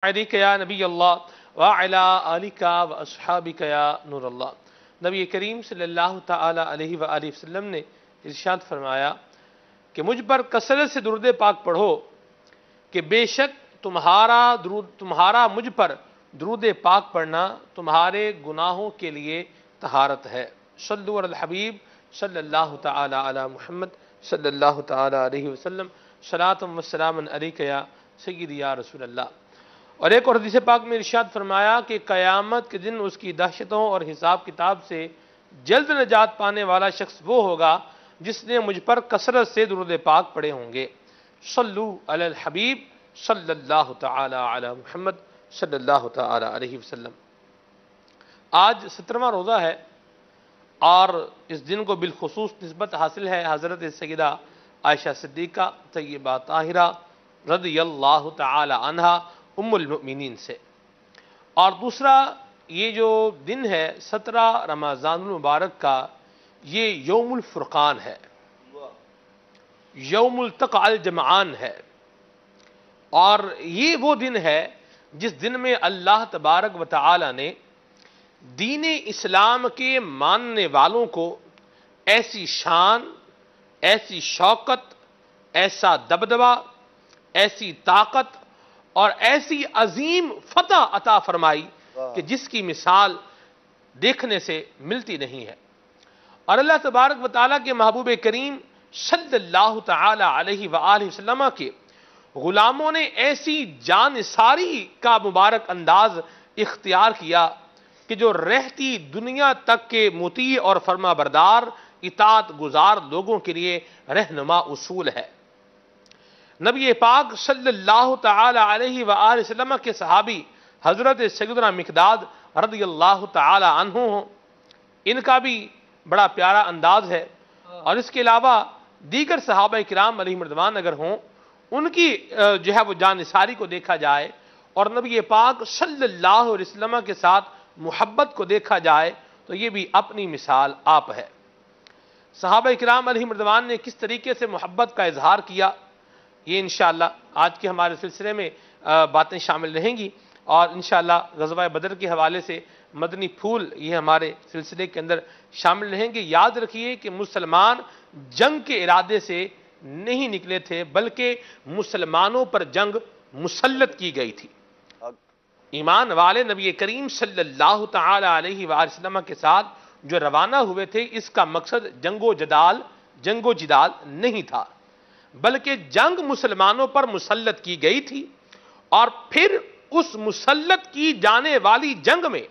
علیک یا نبی اللہ وعلا آلک و اصحابک یا نور اللہ۔ نبی کریم صلی اللہ تعالی علیہ وآلہ وسلم نے ارشاد فرمایا کہ مجھ پر کثرت سے درود پاک پڑھو کہ بے شک تمہارا مجھ پر درود پاک پڑھنا تمہارے گناہوں کے لیے طہارت ہے۔ صلو علی الحبیب صلی اللہ تعالی علی محمد صلی اللہ تعالی علیہ وسلم، صلاۃ و سلام علیک یا سیدی یا رسول اللہ۔ اور ایک اور حدیث پاک میں ارشاد فرمایا کہ قیامت کے دن اس کی دہشتوں اور حساب کتاب سے جلد نجات پانے والا شخص وہ ہوگا جس نے مجھ پر کثرت سے درود پاک پڑھے ہوں گے۔ صلو علی الحبیب صلی اللہ تعالی علی محمد صلی اللہ تعالی علیہ وسلم۔ آج 17واں روزہ ہے اور اس دن کو بالخصوص نسبت حاصل ہے حضرت سیدہ عائشہ صدیقہ طیبہ طاہرہ رضی اللہ تعالی عنہا ام المؤمنین سے، اور دوسرا یہ جو دن ہے 17 رمضان المبارک کا، یہ یوم الفرقان ہے، یوم التقى الجمعان ہے، اور یہ وہ دن ہے جس دن میں اللہ تبارک و تعالی نے دین اسلام کے ماننے والوں کو ایسی شان، ایسی شوکت، ایسا دبدبہ، ایسی طاقت اور ایسی عظیم فتح عطا فرمائی کہ جس کی مثال دیکھنے سے ملتی نہیں ہے۔ اور اللہ تبارک و تعالیٰ کے محبوب کریم صلی اللہ تعالی علیہ وآلہ وسلم کے غلاموں نے ایسی جانثاری کا مبارک انداز اختیار کیا کہ جو رہتی دنیا تک کے مطیع اور فرما بردار اطاعت گزار لوگوں کے لیے رہنما اصول ہے۔ نبی پاک صلی اللہ تعالی علیہ وآلہ وسلم کے صحابی حضرت سیدنا مقداد رضی اللہ تعالی عنہ ہوں، ان کا بھی بڑا پیارا انداز ہے، اور اس کے علاوہ دیگر صحابہ کرام علیہم رضوان اگر ہوں، ان کی جو ہے وہ جانثاری کو دیکھا جائے اور نبی پاک صلی اللہ علیہ وسلم کے ساتھ محبت کو دیکھا جائے تو یہ بھی اپنی مثال آپ ہے۔ صحابہ کرام علیہم رضوان نے کس طریقے سے محبت کا اظہار کیا، یہ انشاءاللہ آج کے ہمارے سلسلے میں باتیں شامل رہیں گی، اور انشاءاللہ غزوہ بدر کے حوالے سے مدنی پھول یہ ہمارے سلسلے کے اندر شامل رہیں گے۔ یاد رکھیے کہ مسلمان جنگ کے ارادے سے نہیں نکلے تھے، بلکہ مسلمانوں پر جنگ مسلط کی گئی تھی۔ ایمان والے نبی کریم صلی اللہ تعالی علیہ وآلہ وسلم کے ساتھ جو روانہ ہوئے تھے، اس کا مقصد جنگ و جدال نہیں تھا، بلکہ جنگ مسلمانوں پر مسلط کی گئی تھی، اور پھر اس مسلط کی جانے والی جنگ میں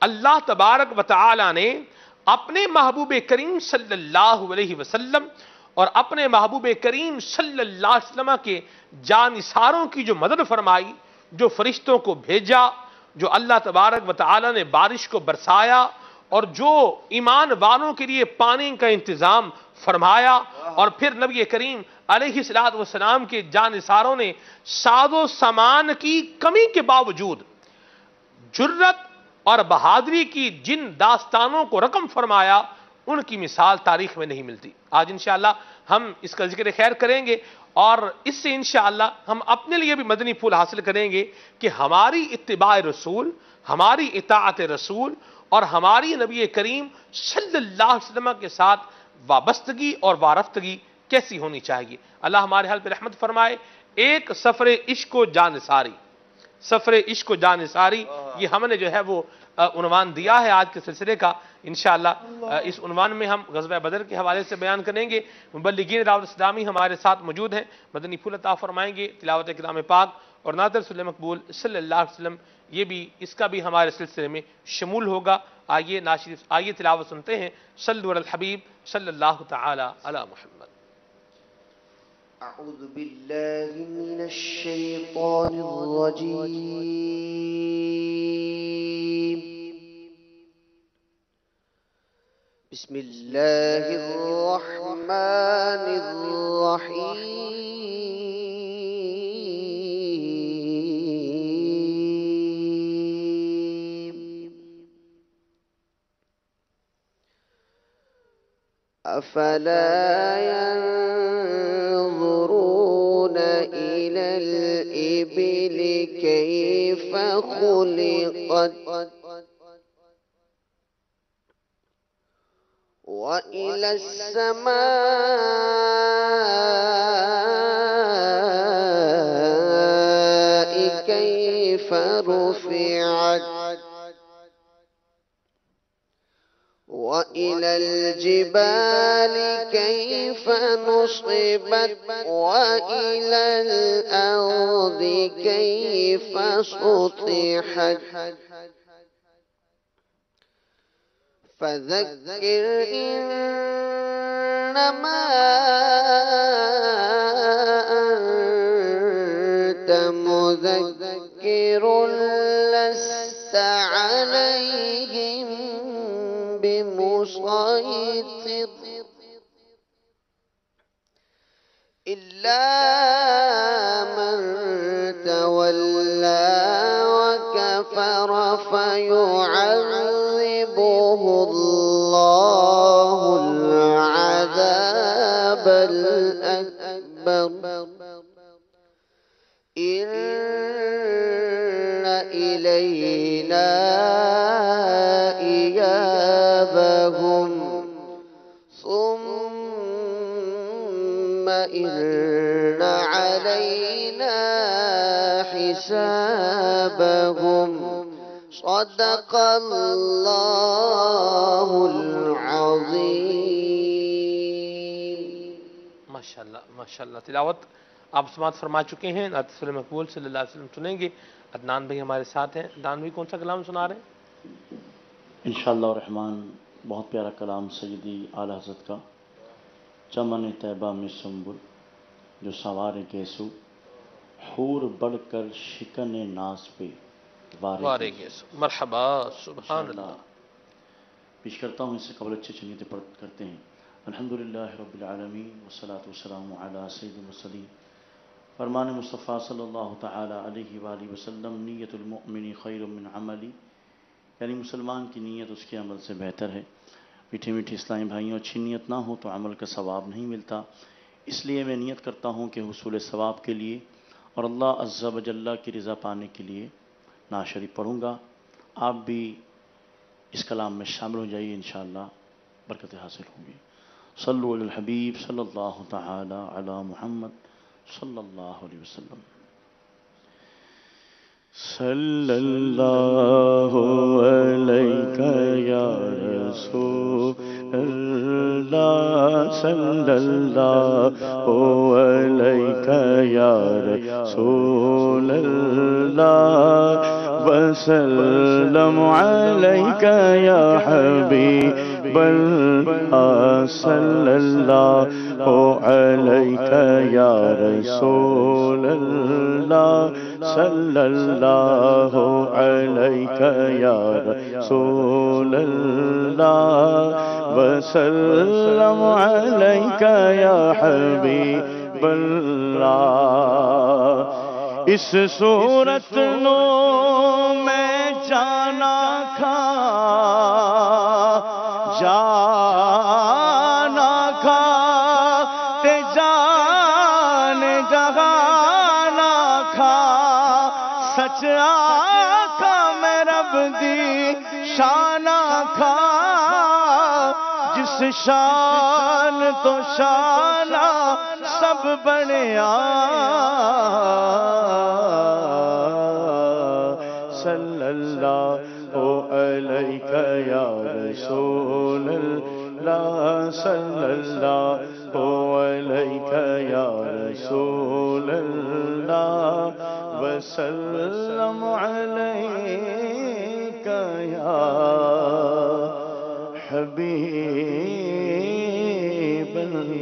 اللہ تبارک و تعالی نے اپنے محبوب کریم صلی اللہ علیہ وسلم اور اپنے محبوب کریم صلی اللہ علیہ وسلم کے جانثاروں کی جو مدد فرمائی، جو فرشتوں کو بھیجا، جو اللہ تبارک و تعالی نے بارش کو برسایا، اور جو ایمان والوں کے لیے پانی کا انتظام فرمایا، اور پھر نبی کریم علیہ السلام کے جانثاروں نے ساز و سامان کی کمی کے باوجود جرت اور بہادری کی جن داستانوں کو رقم فرمایا، ان کی مثال تاریخ میں نہیں ملتی۔ آج انشاءاللہ ہم اس کا ذکر خیر کریں گے، اور اس سے انشاءاللہ ہم اپنے لیے بھی مدنی پھول حاصل کریں گے کہ ہماری اتباع رسول، ہماری اطاعت رسول اور ہماری نبی کریم صلی اللہ علیہ وسلم کے ساتھ وابستگی اور وارفتگی کیسی ہونی چاہیے۔ اللہ ہمارے حال پہ رحمت فرمائے۔ ایک سفر عشق و جانثاری، سفر عشق و جانثاری، یہ ہم نے جو ہے وہ عنوان دیا ہے آج کے سلسلے کا۔ انشاءاللہ اس عنوان میں ہم غزوہ بدر کے حوالے سے بیان کریں گے۔ مبلغین دعوت اسلامی ہمارے ساتھ موجود ہیں، مدنی پھول عطا فرمائیں گے، تلاوت کلام پاک اور نعت رسول مقبول صلی اللہ علیہ وسلم، یہ بھی اس کا بھی ہمارے سلسلے میں شمول ہوگا۔ آئیے تلاوت سنتے ہیں۔ صلو علی الحبیب صلی اللہ تعالی علی محمد۔ اعوذ باللہ من الشیطان الرجیم، بسم اللہ الرحمن الرحیم۔ افلا ينظرون إلى الإبل كيف كيف خلقت وإلى السماء كيف رفعت وإلى الجبال كيف نصبت وإلى الأرض كيف سطحت فذكر إنما أنت مذكر لست عليهم بمسيطر إلا من تولى وكفر فيعذبه الله العذاب الأكبر إن إلينا إيابهم ثم إن علينا حسابهم صدق الله العظيم. ماشاءاللہ تلاوت آپ سماعت فرما چکے ہیں. نعت رسول مقبول صلی اللہ علیہ وسلم سنیں گے. عدنان بھائی ہمارے ساتھ ہیں. عدنان بھائی کون سا کلام سنا رہے ہیں؟ انشاءاللہ الرحمن بہت پیارا کلام سیدی اعلیٰ حضرت کا. چمن طیبہ میں سنبل جو سوار گیسو حور بڑھ کر شکن ناز پہ وارے گیسو. مرحبا سبحان اللہ. پیش کرتا ہوں اس سے قبل اچھے نیتیں پڑھ کرتے ہیں. الحمدللہ رب العالمین والصلاة والسلام علی سید المرسلین. فرمان مصطفیٰ صلی اللہ تعالی علیہ وآلہ وسلم نیت المؤمن خیر من عملی، یعنی مسلمان کی نیت اس کے عمل سے بہتر ہے. میٹھے میٹھے اسلامی بھائیوں، اچھی نیت نہ ہو تو عمل کا ثواب نہیں ملتا. اس لیے میں نیت کرتا ہوں کہ حصول ثواب کے لیے اور اللہ عز و جل کی رضا پانے کے لیے نعت شریف پڑھوں گا. آپ بھی اس کلام میں شامل ہو جائیے، انشاءاللہ برکتیں حاصل ہوں گی. صلو علی الحبیب صلی اللہ تعالی علی محمد صلی اللہ علیہ وسلم. صلی اللہ علیہ یا رسول اللہ، صلی اللہ علیہ یا رسول اللہ، وسلم علیک یا حبیب اللہ، صلی اللہ علیہ یا رسول اللہ، صلی اللہ علیہ یا رسول اللہ، وسلم علیک یا حبیب اللہ. اس صورت نو میں جانا کھا جانا کھا تے جان جہانا کھا، سچ آقا میں رب دی شانا کھا، جس شان تو شانہ سب بنیا، صلی اللہ علیہ یا رسول اللہ، صلی اللہ علیہ یا رسول اللہ، وسلم علیک یا حبیب اللہ.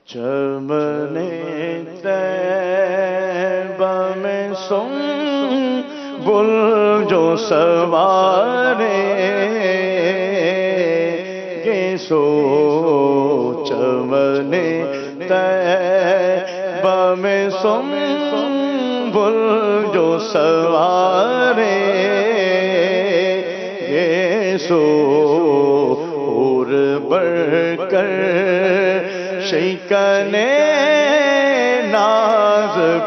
چمن طیبہ میں سنبل جو سوارے گیسو، چمن طیبہ میں سنبل جو سوارے گیسو، اور بڑھ کر شکنے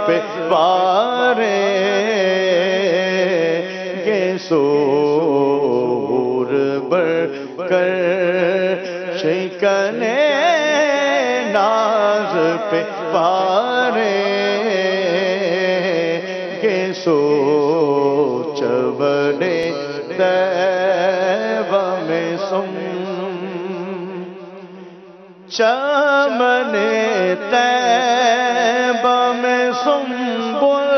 پہ بارے گے سور بر کر شکنے ناز پہ بارے گے سو چبڑے طیبہ میں سم چمن طیبہ میں سنبل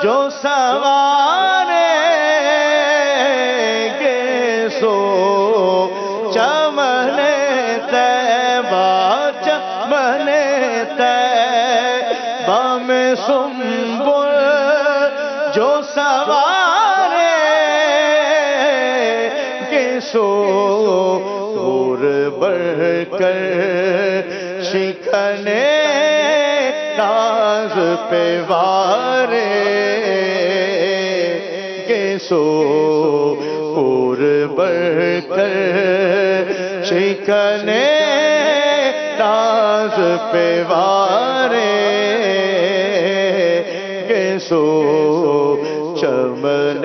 جو سوارے گے سو چمن طیبہ چمن طیبہ میں سنبل جو سوارے گے سو اور بڑھ کر شکنے ناز پہ وارے گے سو اور بڑھ کر شکنے ناز پہ وارے گے سو چمن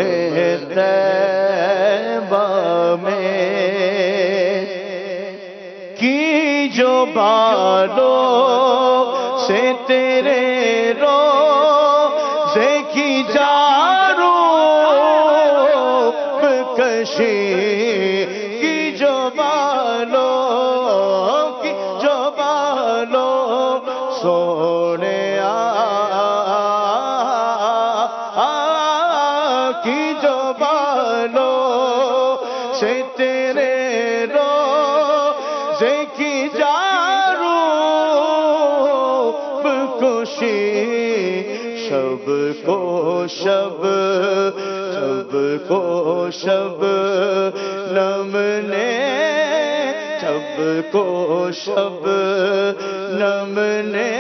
طیبہ میں کی جو بالوں سے تیرے روزے کی جاروب کشی کی جو بالوں سونے کی جو بالوں سے تیرے روزے کی جاروب کشی شب کو شب نم نے شب کو شب نم نے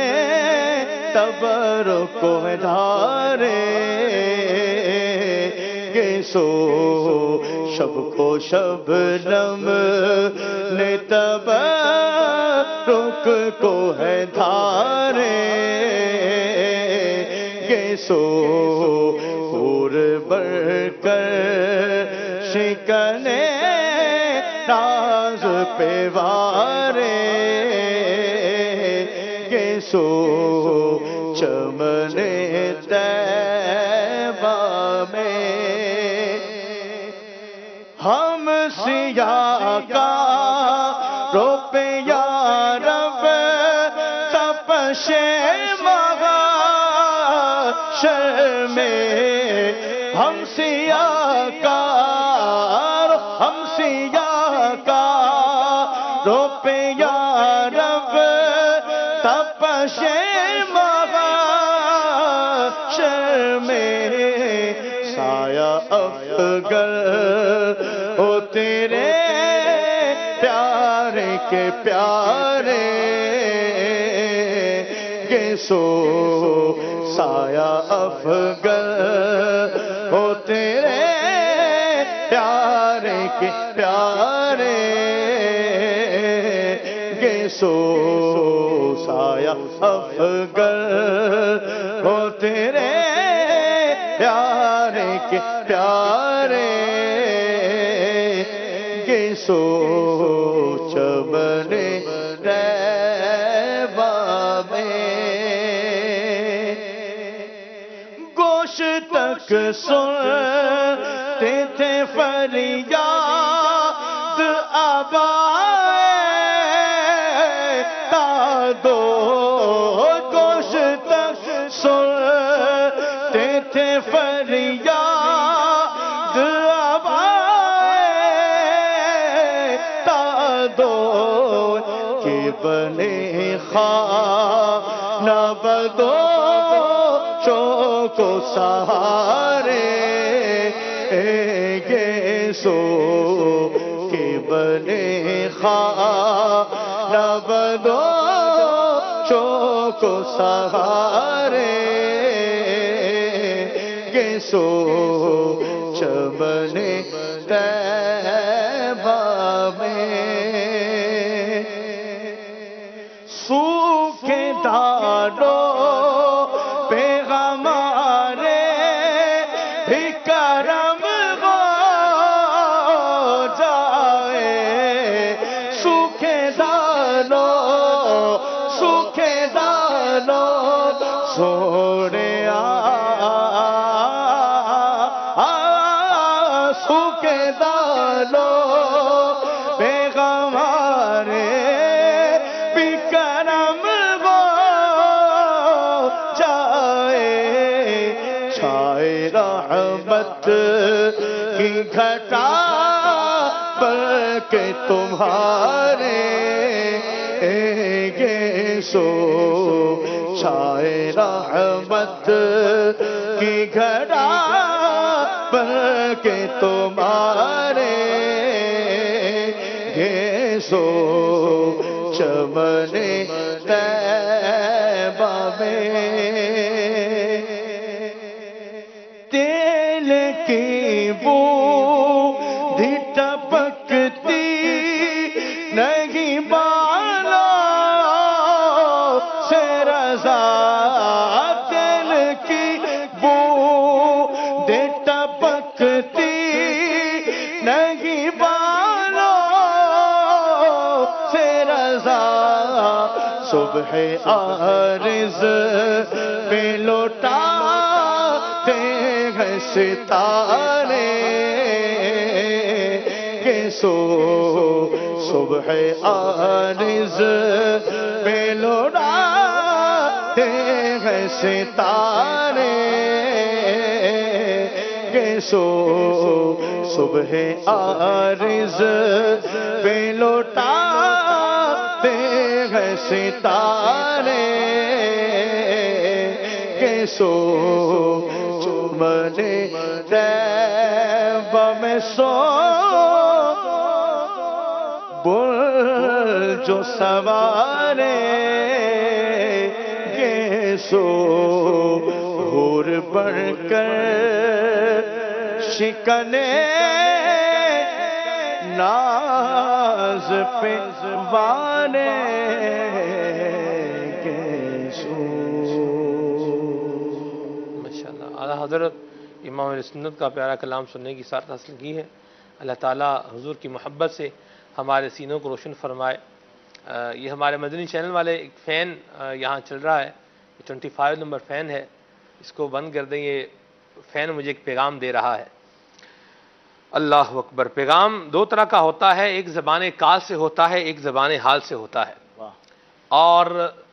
تبرک کو دھارے گے سو شب کو شب نم نے تبرک کو ہے دھارے گے سو اور بڑھ کر شکنے ناز پہ وارے گے سو چمن طیبہ میں ہم سیاہ کا روپے یا رب تپش محشر میں ہم سیاہ کا روپے یا رب تپش محشر میں سایہ افگن ہو تیرے پیارے کے پیارے گے سو سایہ افگن ہو تیرے پیارے کے پیارے گے سو سایہ افگن ہو تیرے پیارے کے پیارے گے سو چمن طیبہ میں گوش تک سنتے تھے فریاد آبائے دادو گوش تک سنتے تھے فریاد آبائے دادو کہ بنے خانہ بدو کو سہارے گے سو کہ بنے خانہ بدو کو سہارے گے سو چمن طیبہ میں سوکھے دانوں ڈالو سونے آنسو کے ڈالو پیغمبارے بھی کرم وہ چھائے رحمت کی گھٹا پر کے تمہارے سو چھائے رحمت کی گھڑا پر کے تمہارے سو چمن طیبہ میں تیل کی بو بھی ٹپکتی نہیں بالا سے رضا دل کی بو دے ٹپکتی نہیں بالا سے رضا صبح عارض پہ لوٹاتے ہیں ستارے سو صبح عارض پہ لوٹاتے ہیں ستارے سو صبح عارض پہ لوٹاتے ہیں ستارے سو چمن طیبہ میں سو جو سوارے سو حور بڑھ کر شکنے ناز پہ وانے ماشاءاللہ اعلیٰ حضرت امام اہل سنت کا پیارا کلام سننے کی سعادت حاصل کی ہے. اللہ تعالیٰ حضور کی محبت سے ہمارے سینوں کو روشن فرمائے. یہ ہمارے مدنی چینل والے ایک فین یہاں چل رہا ہے, 25 نمبر فین ہے, اس کو بند کر دیں. یہ فین مجھے ایک پیغام دے رہا ہے. اللہ اکبر. پیغام دو طرح کا ہوتا ہے, ایک زبان کال سے ہوتا ہے, ایک زبان حال سے ہوتا ہے. اور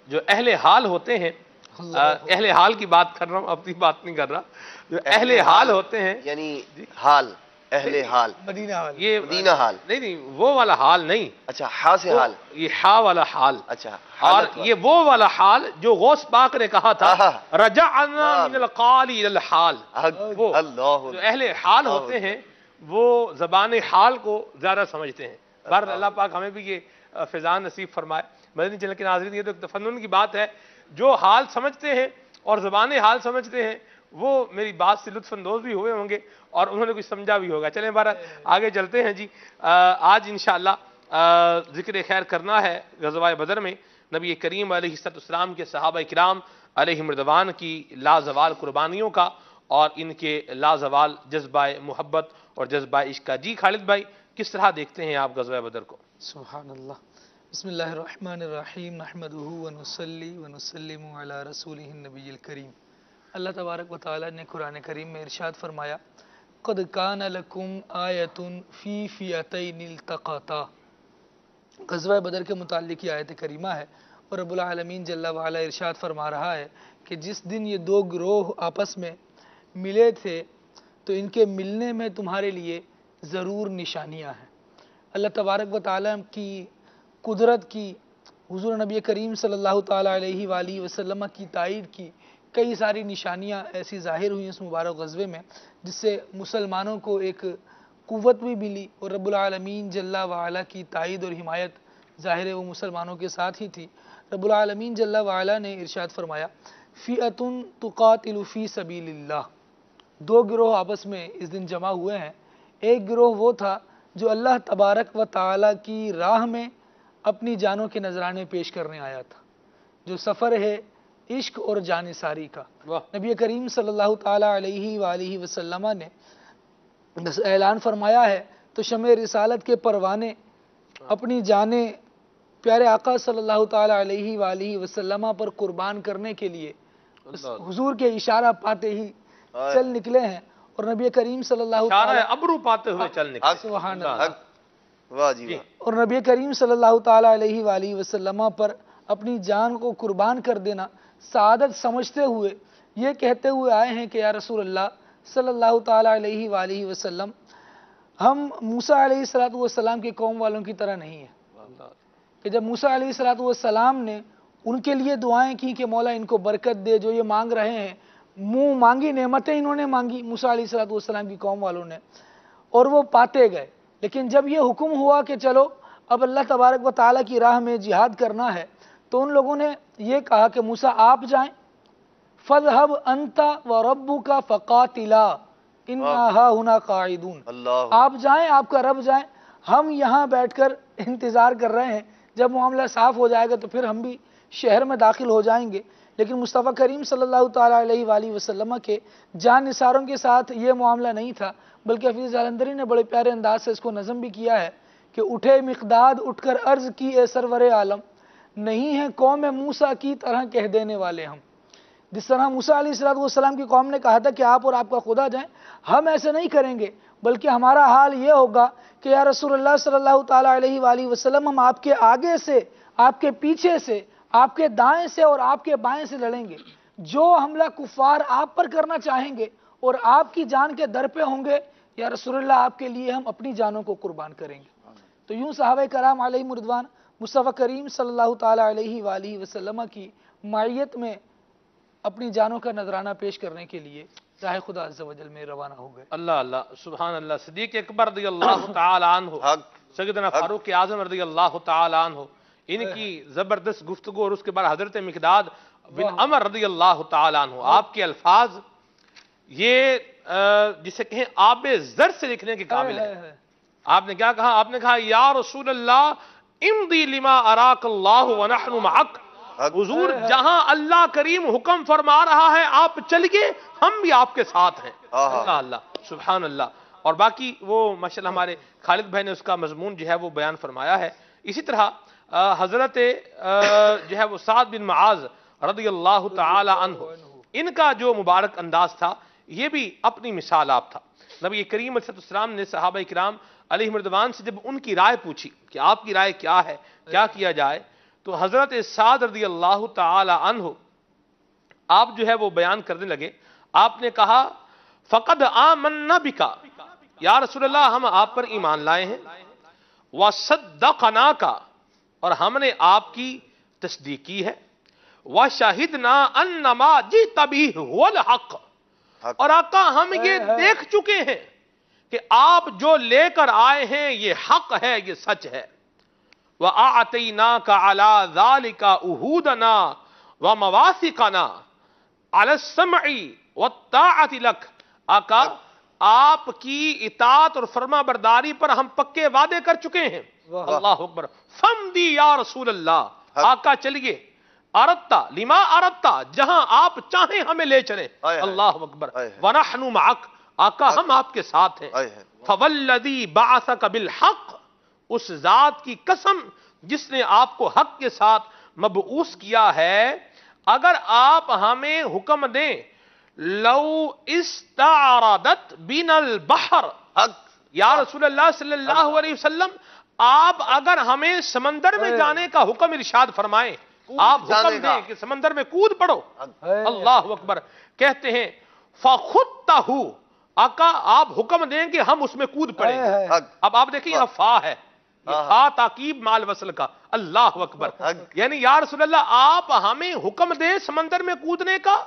جو اہل حال ہوتے ہیں, اہل حال کی بات کر رہا ہوں, اپنی بات نہیں کر رہا, جو اہل حال ہوتے ہیں یعنی حال, اہل حال, مدینہ حال, یہ مدینہ حال, نہیں وہ والا حال نہیں. اچھا ہا سے حال, یہ ہا والا حال. اچھا اور یہ وہ والا حال جو غوث پاک نے کہا تھا رجعنا من القال الى الحال. وہ جو اہل حال ہوتے ہیں وہ زبان حال کو زیادہ سمجھتے ہیں. بہر اللہ پاک ہمیں بھی یہ فیضان نصیب فرمائے. مدنی چینل کے ناظرین, یہ تو ایک تفنن کی بات ہے. جو حال سمجھتے ہیں اور زبان حال سمجھتے ہیں وہ میری بات سے لطف اندوز بھی ہوئے ہوں گے اور انہوں نے کچھ سمجھا بھی ہوگا. چلیں بہرحال آگے چلتے ہیں جی. آج انشاءاللہ ذکر خیر کرنا ہے غزوہ بدر میں نبی کریم علیہ السلام کے صحابہ کرام علیہم رضوان کی لازوال قربانیوں کا اور ان کے لازوال جذبہ محبت اور جذبہ عشق کا. جی خالد بھائی, کس طرح دیکھتے ہیں آپ غزوہ بدر کو؟ سبحان اللہ. بسم اللہ الرحمن الرحیم. نحمدہ ونصلی ونسلم علی رسولہ النبی الکریم. اللہ تبارک و تعالیٰ نے قرآن کریم میں ارشاد فرمایا, قد کان لکم آیۃ فی فئتین التقطا. غزوہ بدر کے متعلق یہ آیت کریمہ ہے اور رب العالمین جل وعلا ارشاد فرما رہا ہے کہ جس دن یہ دو گروہ آپس میں ملے تھے تو ان کے ملنے میں تمہارے لیے ضرور نشانیاں ہیں. اللہ تبارک و تعالیٰ کی قدرت کی, حضور نبی کریم صلی اللہ تعالیٰ علیہ وآلہ وسلم کی تائید کی کئی ساری نشانیاں ایسی ظاہر ہوئی اس مبارک غزوے میں جس سے مسلمانوں کو ایک قوت بھی ملی اور رب العالمین جل وعلا کی تائید اور حمایت ظاہر وہ مسلمانوں کے ساتھ ہی تھی. رب العالمین جل وعلا نے ارشاد فرمایا, فئۃ تقاتل فی سبیل اللہ. دو گروہ آپس میں اس دن جمع ہوئے ہیں. ایک گروہ وہ تھا جو اللہ تبارک و تعالیٰ کی راہ میں اپنی جانوں کے نذرانے پیش کرنے آیا تھا, جو سفر ہے عشق اور جانثاری کا. نبی کریم صلی اللہ تعالیٰ علیہ وآلہ وسلم نے اعلان فرمایا ہے تو شمع رسالت کے پروانے اپنی جانیں پیارے آقا صلی اللہ تعالیٰ علیہ وآلہ وسلم پر قربان کرنے کے لیے حضور کے اشارہ پاتے ہی چل نکلے ہیں، اور نبی کریم صلی اللہ اشارہ تعالیٰ ابرو پاتے ہوئے چل نکلے. سبحان اللہ، واہ جی واہ. اور نبی کریم صلی اللہ تعالیٰ علیہ وآلہ وسلم پر اپنی جان کو قربان کر دینا سعادت سمجھتے ہوئے یہ کہتے ہوئے آئے ہیں کہ یا رسول اللہ صلی اللہ تعالیٰ علیہ وآلہ وسلم، ہم موسیٰ علیہ السلام کی قوم والوں کی طرح نہیں ہیں کہ جب موسیٰ علیہ السلام نے ان کے لیے دعائیں کی کہ مولا ان کو برکت دے، جو یہ مانگ رہے ہیں، منہ مانگی نعمتیں انہوں نے مانگی موسیٰ علیہ السلام کی قوم والوں نے، اور وہ پاتے گئے. لیکن جب یہ حکم ہوا کہ چلو اب اللہ تبارک و تعالیٰ کی راہ میں جہاد کرنا ہے، تو ان لوگوں نے یہ کہا کہ موسیٰ آپ جائیں، فَاذْهَبْ أَنْتَ وَرَبُّكَ فَقَاتِلَا إِنَّا هَاهُنَا قَاعِدُونَ. اللہ آپ جائیں، آپ کا رب جائیں، ہم یہاں بیٹھ کر انتظار کر رہے ہیں، جب معاملہ صاف ہو جائے گا تو پھر ہم بھی شہر میں داخل ہو جائیں گے. لیکن مصطفیٰ کریم صلی اللہ تعالیٰ علیہ وآلہ وسلم کے جان نثاروں کے ساتھ یہ معاملہ نہیں تھا، بلکہ حفیظ جالندری نے بڑے پیارے انداز سے اس کو نظم بھی کیا ہے کہ اٹھے مقداد اٹھ کر عرض کی اے سرور عالم، نہیں ہے قوم موسیٰ کی طرح کہہ دینے والے ہم. جس طرح موسیٰ علیہ السلام کی قوم نے کہا تھا کہ آپ اور آپ کا خدا جائیں، ہم ایسے نہیں کریں گے، بلکہ ہمارا حال یہ ہوگا کہ یا رسول اللہ صلی اللہ تعالیٰ علیہ وآلہ وسلم، ہم آپ کے آگے سے، آپ کے پیچھے سے، آپ کے دائیں سے اور آپ کے بائیں سے لڑیں گے. جو حملہ کفار آپ پر کرنا چاہیں گے اور آپ کی جان کے در پہ ہوں گے، یا رسول اللہ آپ کے لیے ہم اپنی جانوں کو قربان کریں گے. تو یوں صحابہ کرام علیہم رضوان مصطفیٰ کریم صلی اللہ تعالیٰ علیہ وآلہ وسلم کی معیت میں اپنی جانوں کا نذرانہ پیش کرنے کے لیے راہ خدا عز و جل میں روانہ ہو گئے. اللہ اللہ سبحان اللہ. صدیق اکبر رضی اللہ تعالی عنہ، سیدنا فاروق اعظم رضی اللہ تعالی عنہ، ان کی زبردست گفتگو، اور اس کے بعد حضرت مقداد بن عمر رضی اللہ تعالی عنہ، آپ کے الفاظ یہ جسے کہیں آب زر سے لکھنے کے قابل ہے. آپ نے کیا کہا؟ آپ نے کہا یا رسول اللہ امضی لما اراک اللہ ونحن معک. حضور جہاں اللہ کریم حکم فرما رہا ہے آپ چلیے، ہم بھی آپ کے ساتھ ہیں. اللہ اللہ سبحان اللہ. اور باقی وہ ماشاءاللہ ہمارے خالد بھائی نے اس کا مضمون جو ہے وہ بیان فرمایا ہے. اسی طرح حضرت جو ہے وہ سعد بن معاذ رضی اللہ تعالی عنہ، ان کا جو مبارک انداز تھا یہ بھی اپنی مثال آپ تھا. نبی کریم علیہ السلام نے صحابہ کرام علیہ رضوان سے جب ان کی رائے پوچھی کہ آپ کی رائے کیا ہے، کیا کیا جائے، تو حضرت سعد رضی اللہ تعالی عنہ آپ جو ہے وہ بیان کرنے لگے. آپ نے کہا فقد آمنا بکا، یا رسول اللہ ہم آپ پر ایمان لائے ہیں، وصدقناک، اور ہم نے آپ کی تصدیق کی ہے، وشہدنا انما جئت بہ هو الحق، اور آقا ہم یہ دیکھ چکے ہیں کہ آپ جو لے کر آئے ہیں یہ حق ہے، یہ سچ ہے. وَأَعْتَيْنَاكَ عَلَى ذَلِكَ عُهُودَنَا وَمَوَاثِقَنَا عَلَى السَّمْعِ وَالطَّاعَةِ لَكَ. آقا آپ کی اطاعت اور فرما برداری پر ہم پکے وعدے کر چکے ہیں. اللہ اکبر. فَمْدِي یا رسول اللہ، آقا چلیے، اردتا لما اردتا، جہاں آپ چاہیں ہمیں لے چلیں. اللہ اکبر. وَنَحْنُ مَعَكَ، آقا ہم آپ کے ساتھ ہیں. فَوَالَّذِي بَعَثَكَ بِالْحَقِّ، اس ذات کی قسم جس نے آپ کو حق کے ساتھ مبعوث کیا ہے، اگر آپ ہمیں حکم دیں لو استعرضت بنا البحر، یا رسول اللہ صلی اللہ علیہ وسلم آپ اگر ہمیں سمندر میں جانے کا حکم ارشاد فرمائیں، آپ حکم دیں کہ سمندر میں کود پڑو. اللہ اکبر. کہتے ہیں فَخُدْتَهُ، آقا آپ حکم دیں کہ ہم اس میں کود پڑیں. اب آپ دیکھیں یہ فا ہے، یہ فا تاکیب مال وصل کا. اللہ اکبر. یعنی یا رسول اللہ آپ ہمیں حکم دیں سمندر میں کودنے کا،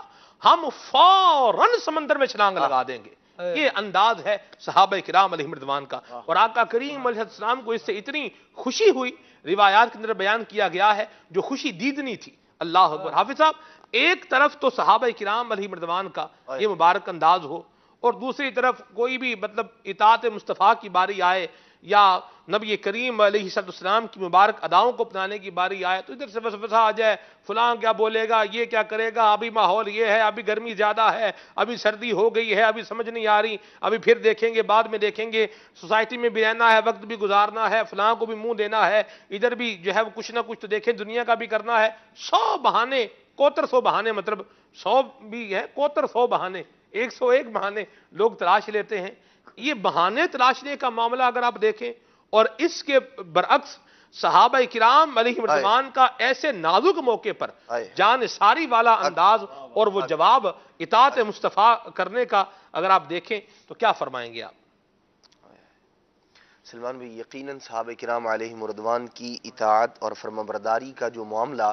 ہم فوراً سمندر میں چھلانگ لگا دیں گے. یہ انداز ہے صحابہ کرام علیہم رضوان کا. اور آقا کریم علیہ السلام کو اس سے اتنی خوشی ہوئی، روایات کے اندر بیان کیا گیا ہے، جو خوشی دیدنی تھی. اللہ اکبر. حافظ صاحب، ایک طرف تو صحابہ کرام علیہم رضوان کا یہ مبارک انداز ہو، اور دوسری طرف کوئی بھی مطلب اطاعت مصطفیٰ کی باری آئے یا نبی کریم علیہ السلام کی مبارک اداؤں کو اپنانے کی باری آئے تو ادھر سے وسوسہ آ جائے، فلاں کیا بولے گا، یہ کیا کرے گا، ابھی ماحول یہ ہے، ابھی گرمی زیادہ ہے، ابھی سردی ہو گئی ہے، ابھی سمجھ نہیں آ رہی، ابھی پھر دیکھیں گے، بعد میں دیکھیں گے، سوسائٹی میں بھی رہنا ہے، وقت بھی گزارنا ہے، فلاں کو بھی منہ دینا ہے، ادھر بھی جو ہے وہ کچھ نہ کچھ تو دیکھیں دنیا کا بھی کرنا ہے، 100 بہانے، کوتر 100 بہانے، مطلب 100 بھی ہے، کوتر 100 بہانے، 101 بہانے لوگ تلاش لیتے ہیں۔ یہ بہانے تلاشنے کا معاملہ اگر آپ دیکھیں، اور اس کے برعکس صحابہ کرام علیہ رضوان کا ایسے نازک موقع پر جان ساری والا انداز اور وہ جواب اطاعت مصطفیٰ کرنے کا اگر آپ دیکھیں تو کیا فرمائیں گے آپ؟ سلمان بھائی، یقیناً صحابہ کرام علیہم رضوان کی اطاعت اور فرمانبرداری کا جو معاملہ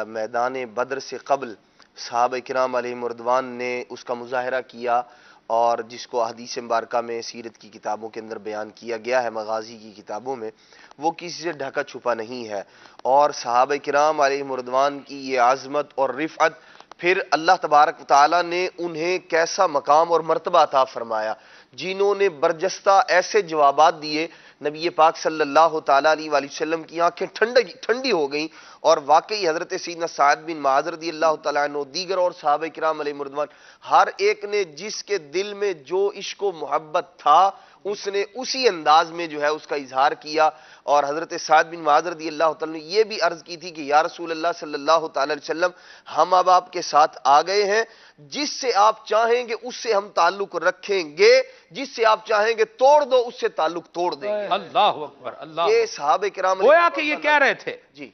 میدان بدر سے قبل صحابہ کرام علیہم رضوان نے اس کا مظاہرہ کیا، اور جس کو احادیث مبارکہ میں سیرت کی کتابوں کے اندر بیان کیا گیا ہے، مغازی کی کتابوں میں، وہ کسی سے ڈھکا چھپا نہیں ہے۔ اور صحابہ کرام علیہم رضوان کی یہ عظمت اور رفعت، پھر اللہ تبارک و تعالیٰ نے انہیں کیسا مقام اور مرتبہ عطا فرمایا، جنہوں نے برجستہ ایسے جوابات دیے، نبی پاک صلی اللہ تعالیٰ علیہ وآلہ وسلم کی آنکھیں ٹھنڈی ہو گئیں، اور واقعی حضرت سیدنا سعد بن معاذ رضی اللہ تعالیٰ عنہ، دیگر اور صحابہ کرام علیہ رضوان، ہر ایک نے جس کے دل میں جو عشق و محبت تھا اس نے اسی انداز میں جو ہے اس کا اظہار کیا۔ اور حضرت سعد بن معاذ رضی اللہ تعالیٰ نے یہ بھی عرض کی تھی کہ یا رسول اللہ صلی اللہ تعالیٰ علیہ وسلم، ہم اب آپ کے ساتھ آ گئے ہیں، جس سے آپ چاہیں گے اس سے ہم تعلق رکھیں گے، جس سے آپ چاہیں گے توڑ دو اس سے تعلق توڑ دیں گے۔ اللہ اکبر، اللہ یہ صحابہ کرام گویا کہ یہ کہہ رہے تھے جی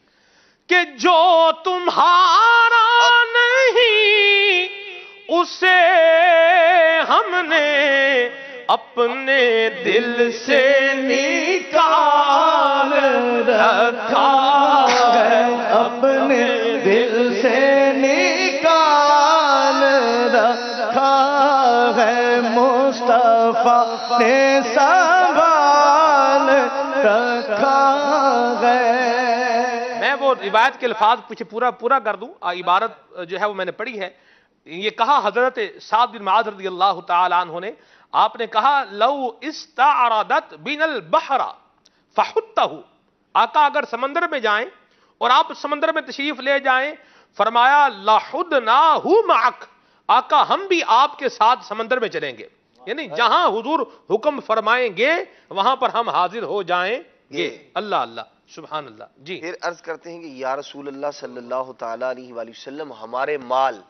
کہ جو تمہارا نہیں اسے ہم نے اپنے دل سے نکال رکھا ہے، اپنے دل سے نکال رکھا ہے، مصطفیٰ نے سنبھال رکھا ہے۔ میں وہ روایت کے الفاظ پیچھے پورا کر دوں، عبارت جو ہے وہ میں نے پڑھی ہے۔ یہ کہا حضرت سعد بن معاذ رضی اللہ تعالیٰ عنہ نے، آپ نے کہا لو استعرضت بین البحر فحتہ، آقا اگر سمندر میں جائیں اور آپ سمندر میں تشریف لے جائیں، فرمایا لحدناہ معک، آقا ہم بھی آپ کے ساتھ سمندر میں چلیں گے، یعنی جہاں حضور حکم فرمائیں گے وہاں پر ہم حاضر ہو جائیں گے۔ اللہ اللہ، سبحان اللہ۔ جی پھر عرض کرتے ہیں کہ یا رسول اللہ صلی اللہ تعالیٰ علیہ وآلہ وسلم، ہمارے مال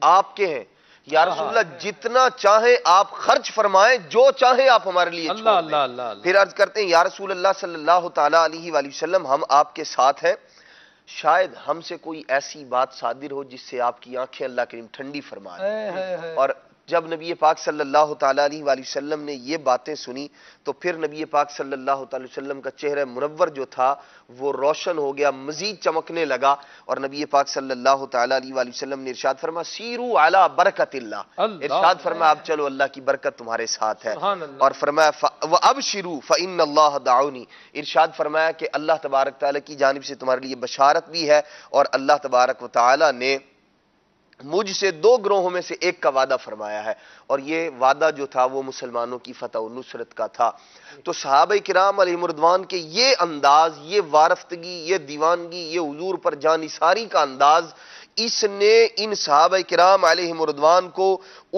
آپ کے ہیں، یا رسول اللہ جتنا چاہیں آپ خرچ فرمائیں، جو چاہیں آپ ہمارے لیے چھوڑ دیں۔ اللہ اللہ۔ پھر عرض کرتے ہیں یا رسول اللہ صلی اللہ تعالیٰ علیہ وآلہ وسلم، ہم آپ کے ساتھ ہیں، شاید ہم سے کوئی ایسی بات صادر ہو جس سے آپ کی آنکھیں اللہ کریم ٹھنڈی فرمائے۔ اور جب نبی پاک صلی اللہ تعالیٰ علیہ وآلہ وسلم نے یہ باتیں سنی تو پھر نبی پاک صلی اللہ تعالیٰ علیہ وسلم کا چہرہ منور جو تھا وہ روشن ہو گیا، مزید چمکنے لگا، اور نبی پاک صلی اللہ تعالیٰ علیہ وآلہ وسلم نے ارشاد فرمایا سیرو علی برکت اللہ، ارشاد فرمایا اب چلو اللہ کی برکت تمہارے ساتھ ہے، اور فرمایا وَأَبْشِرُوا فَإِنَّ اللَّهَ دَعَوْنِي، ارشاد فرمایا کہ اللہ تبارک تعالیٰ کی جانب سے تمہارے لیے بشارت بھی ہے، اور اللہ تبارک و تعالیٰ نے مجھ سے 2 گروہوں میں سے ایک کا وعدہ فرمایا ہے، اور یہ وعدہ جو تھا وہ مسلمانوں کی فتح و نصرت کا تھا۔ تو صحابہ کرام علیہم رضوان کے یہ انداز، یہ وارفتگی، یہ دیوانگی، یہ حضور پر جانثاری کا انداز، اس نے ان صحابہ کرام علیہم رضوان کو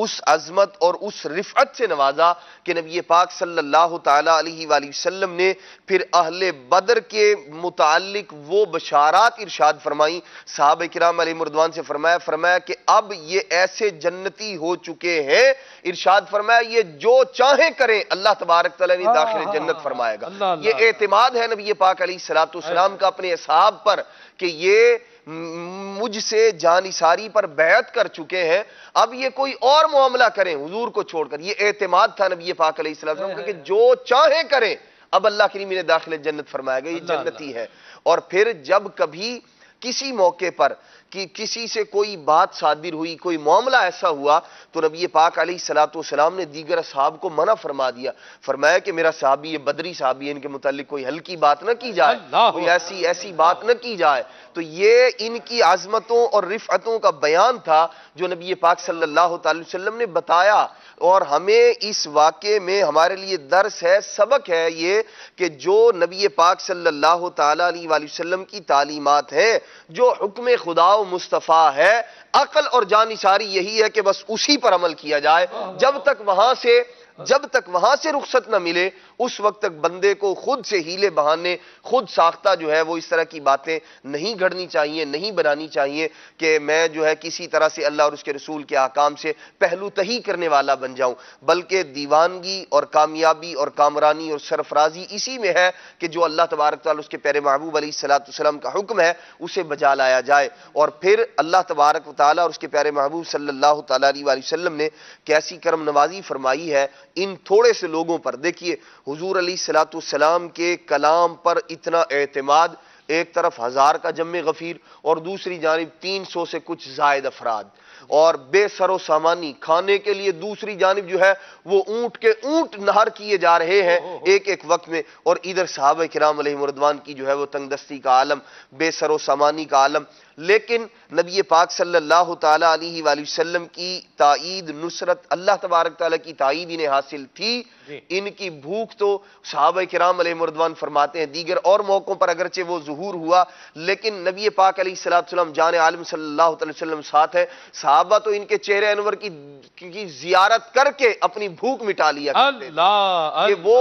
اس عظمت اور اس رفعت سے نوازا کہ نبی پاک صلی اللہ تعالیٰ علیہ وآلہ وسلم نے پھر اہل بدر کے متعلق وہ بشارات ارشاد فرمائیں، صحابہ کرام علیہم رضوان سے فرمایا کہ اب یہ ایسے جنتی ہو چکے ہیں، ارشاد فرمایا یہ جو چاہیں کریں اللہ تبارک تعالیٰ نے داخل جنت فرمائے گا۔ یہ اعتماد ہے نبی پاک علیہ السلام کا اپنے اصحاب پر کہ یہ مجھ سے جانثاری پر بیعت کر چکے ہیں، اب یہ کوئی اور معاملہ کریں حضور کو چھوڑ کر۔ یہ اعتماد تھا نبی پاک علیہ السلام کہ جو چاہیں کریں اب اللہ کریم نے داخل جنت فرمائے گا، یہ جنتی ہے۔ اور پھر جب کبھی کسی موقع پر کہ کسی سے کوئی بات صادر ہوئی، کوئی معاملہ ایسا ہوا تو نبی پاک علیہ الصلوۃ والسلام نے دیگر اصحاب کو منع فرما دیا، فرمایا کہ میرا صحابی یہ بدری صحابی ہے، ان کے متعلق کوئی ہلکی بات نہ کی جائے، کوئی ایسی بات نہ کی جائے۔ تو یہ ان کی عظمتوں اور رفعتوں کا بیان تھا جو نبی پاک صلی اللہ تعالی وسلم نے بتایا، اور ہمیں اس واقعے میں ہمارے لیے درس ہے، سبق ہے یہ کہ جو نبی پاک صلی اللہ تعالی علیہ وآلہ وسلم کی تعلیمات ہیں، جو حکم خدا و مصطفیٰ ہے، عقل اور جانثاری یہی ہے کہ بس اسی پر عمل کیا جائے، جب تک وہاں سے رخصت نہ ملے اس وقت تک بندے کو خود سے ہیلے بہانے، خود ساختہ جو ہے وہ اس طرح کی باتیں نہیں گھڑنی چاہیے، نہیں بنانی چاہیے کہ میں جو ہے کسی طرح سے اللہ اور اس کے رسول کے احکام سے پہلو تہی کرنے والا بن جاؤں، بلکہ دیوانگی اور کامیابی اور کامرانی اور سرفرازی اسی میں ہے کہ جو اللہ تبارک تعالیٰ اس کے پیارے محبوب علیہ الصلوۃ والسلام کا حکم ہے اسے بجا لایا جائے۔ اور پھر اللہ تبارک و تعالیٰ اور اس کے پیارے محبوب صلی اللہ تعالیٰ علیہ وآلہ وسلم نے کیسی کرم نوازی فرمائی ہے ان تھوڑے سے لوگوں پر۔ دیکھیے حضور علیہ الصلوۃ والسلام کے کلام پر اتنا اعتماد، ایک طرف 1000 کا جم غفیر اور دوسری جانب 300 سے کچھ زائد افراد، اور بے سر و سامانی کھانے کے لیے دوسری جانب جو ہے وہ اونٹ کے اونٹ نہر کیے جا رہے ہیں ایک وقت میں، اور ادھر صحابہ کرام علیہم رضوان کی جو ہے وہ تنگ دستی کا عالم، بے سر و سامانی کا عالم۔ لیکن نبی پاک صلی اللہ تعالی علیہ وآلہ وسلم کی تائید، نصرت، اللہ تبارک تعالیٰ کی تائید انہیں حاصل تھی۔ ان کی بھوک تو صحابہ کرام علیہم رضوان فرماتے ہیں دیگر اور موقعوں پر اگرچہ وہ ظہور ہوا، لیکن نبی پاک علیہ السلام جان عالم صلی اللہ علیہ وسلم ساتھ ہے، صحابہ تو ان کے چہرے انور کی زیارت کر کے اپنی بھوک مٹا لیا کرتے تھے کہ وہ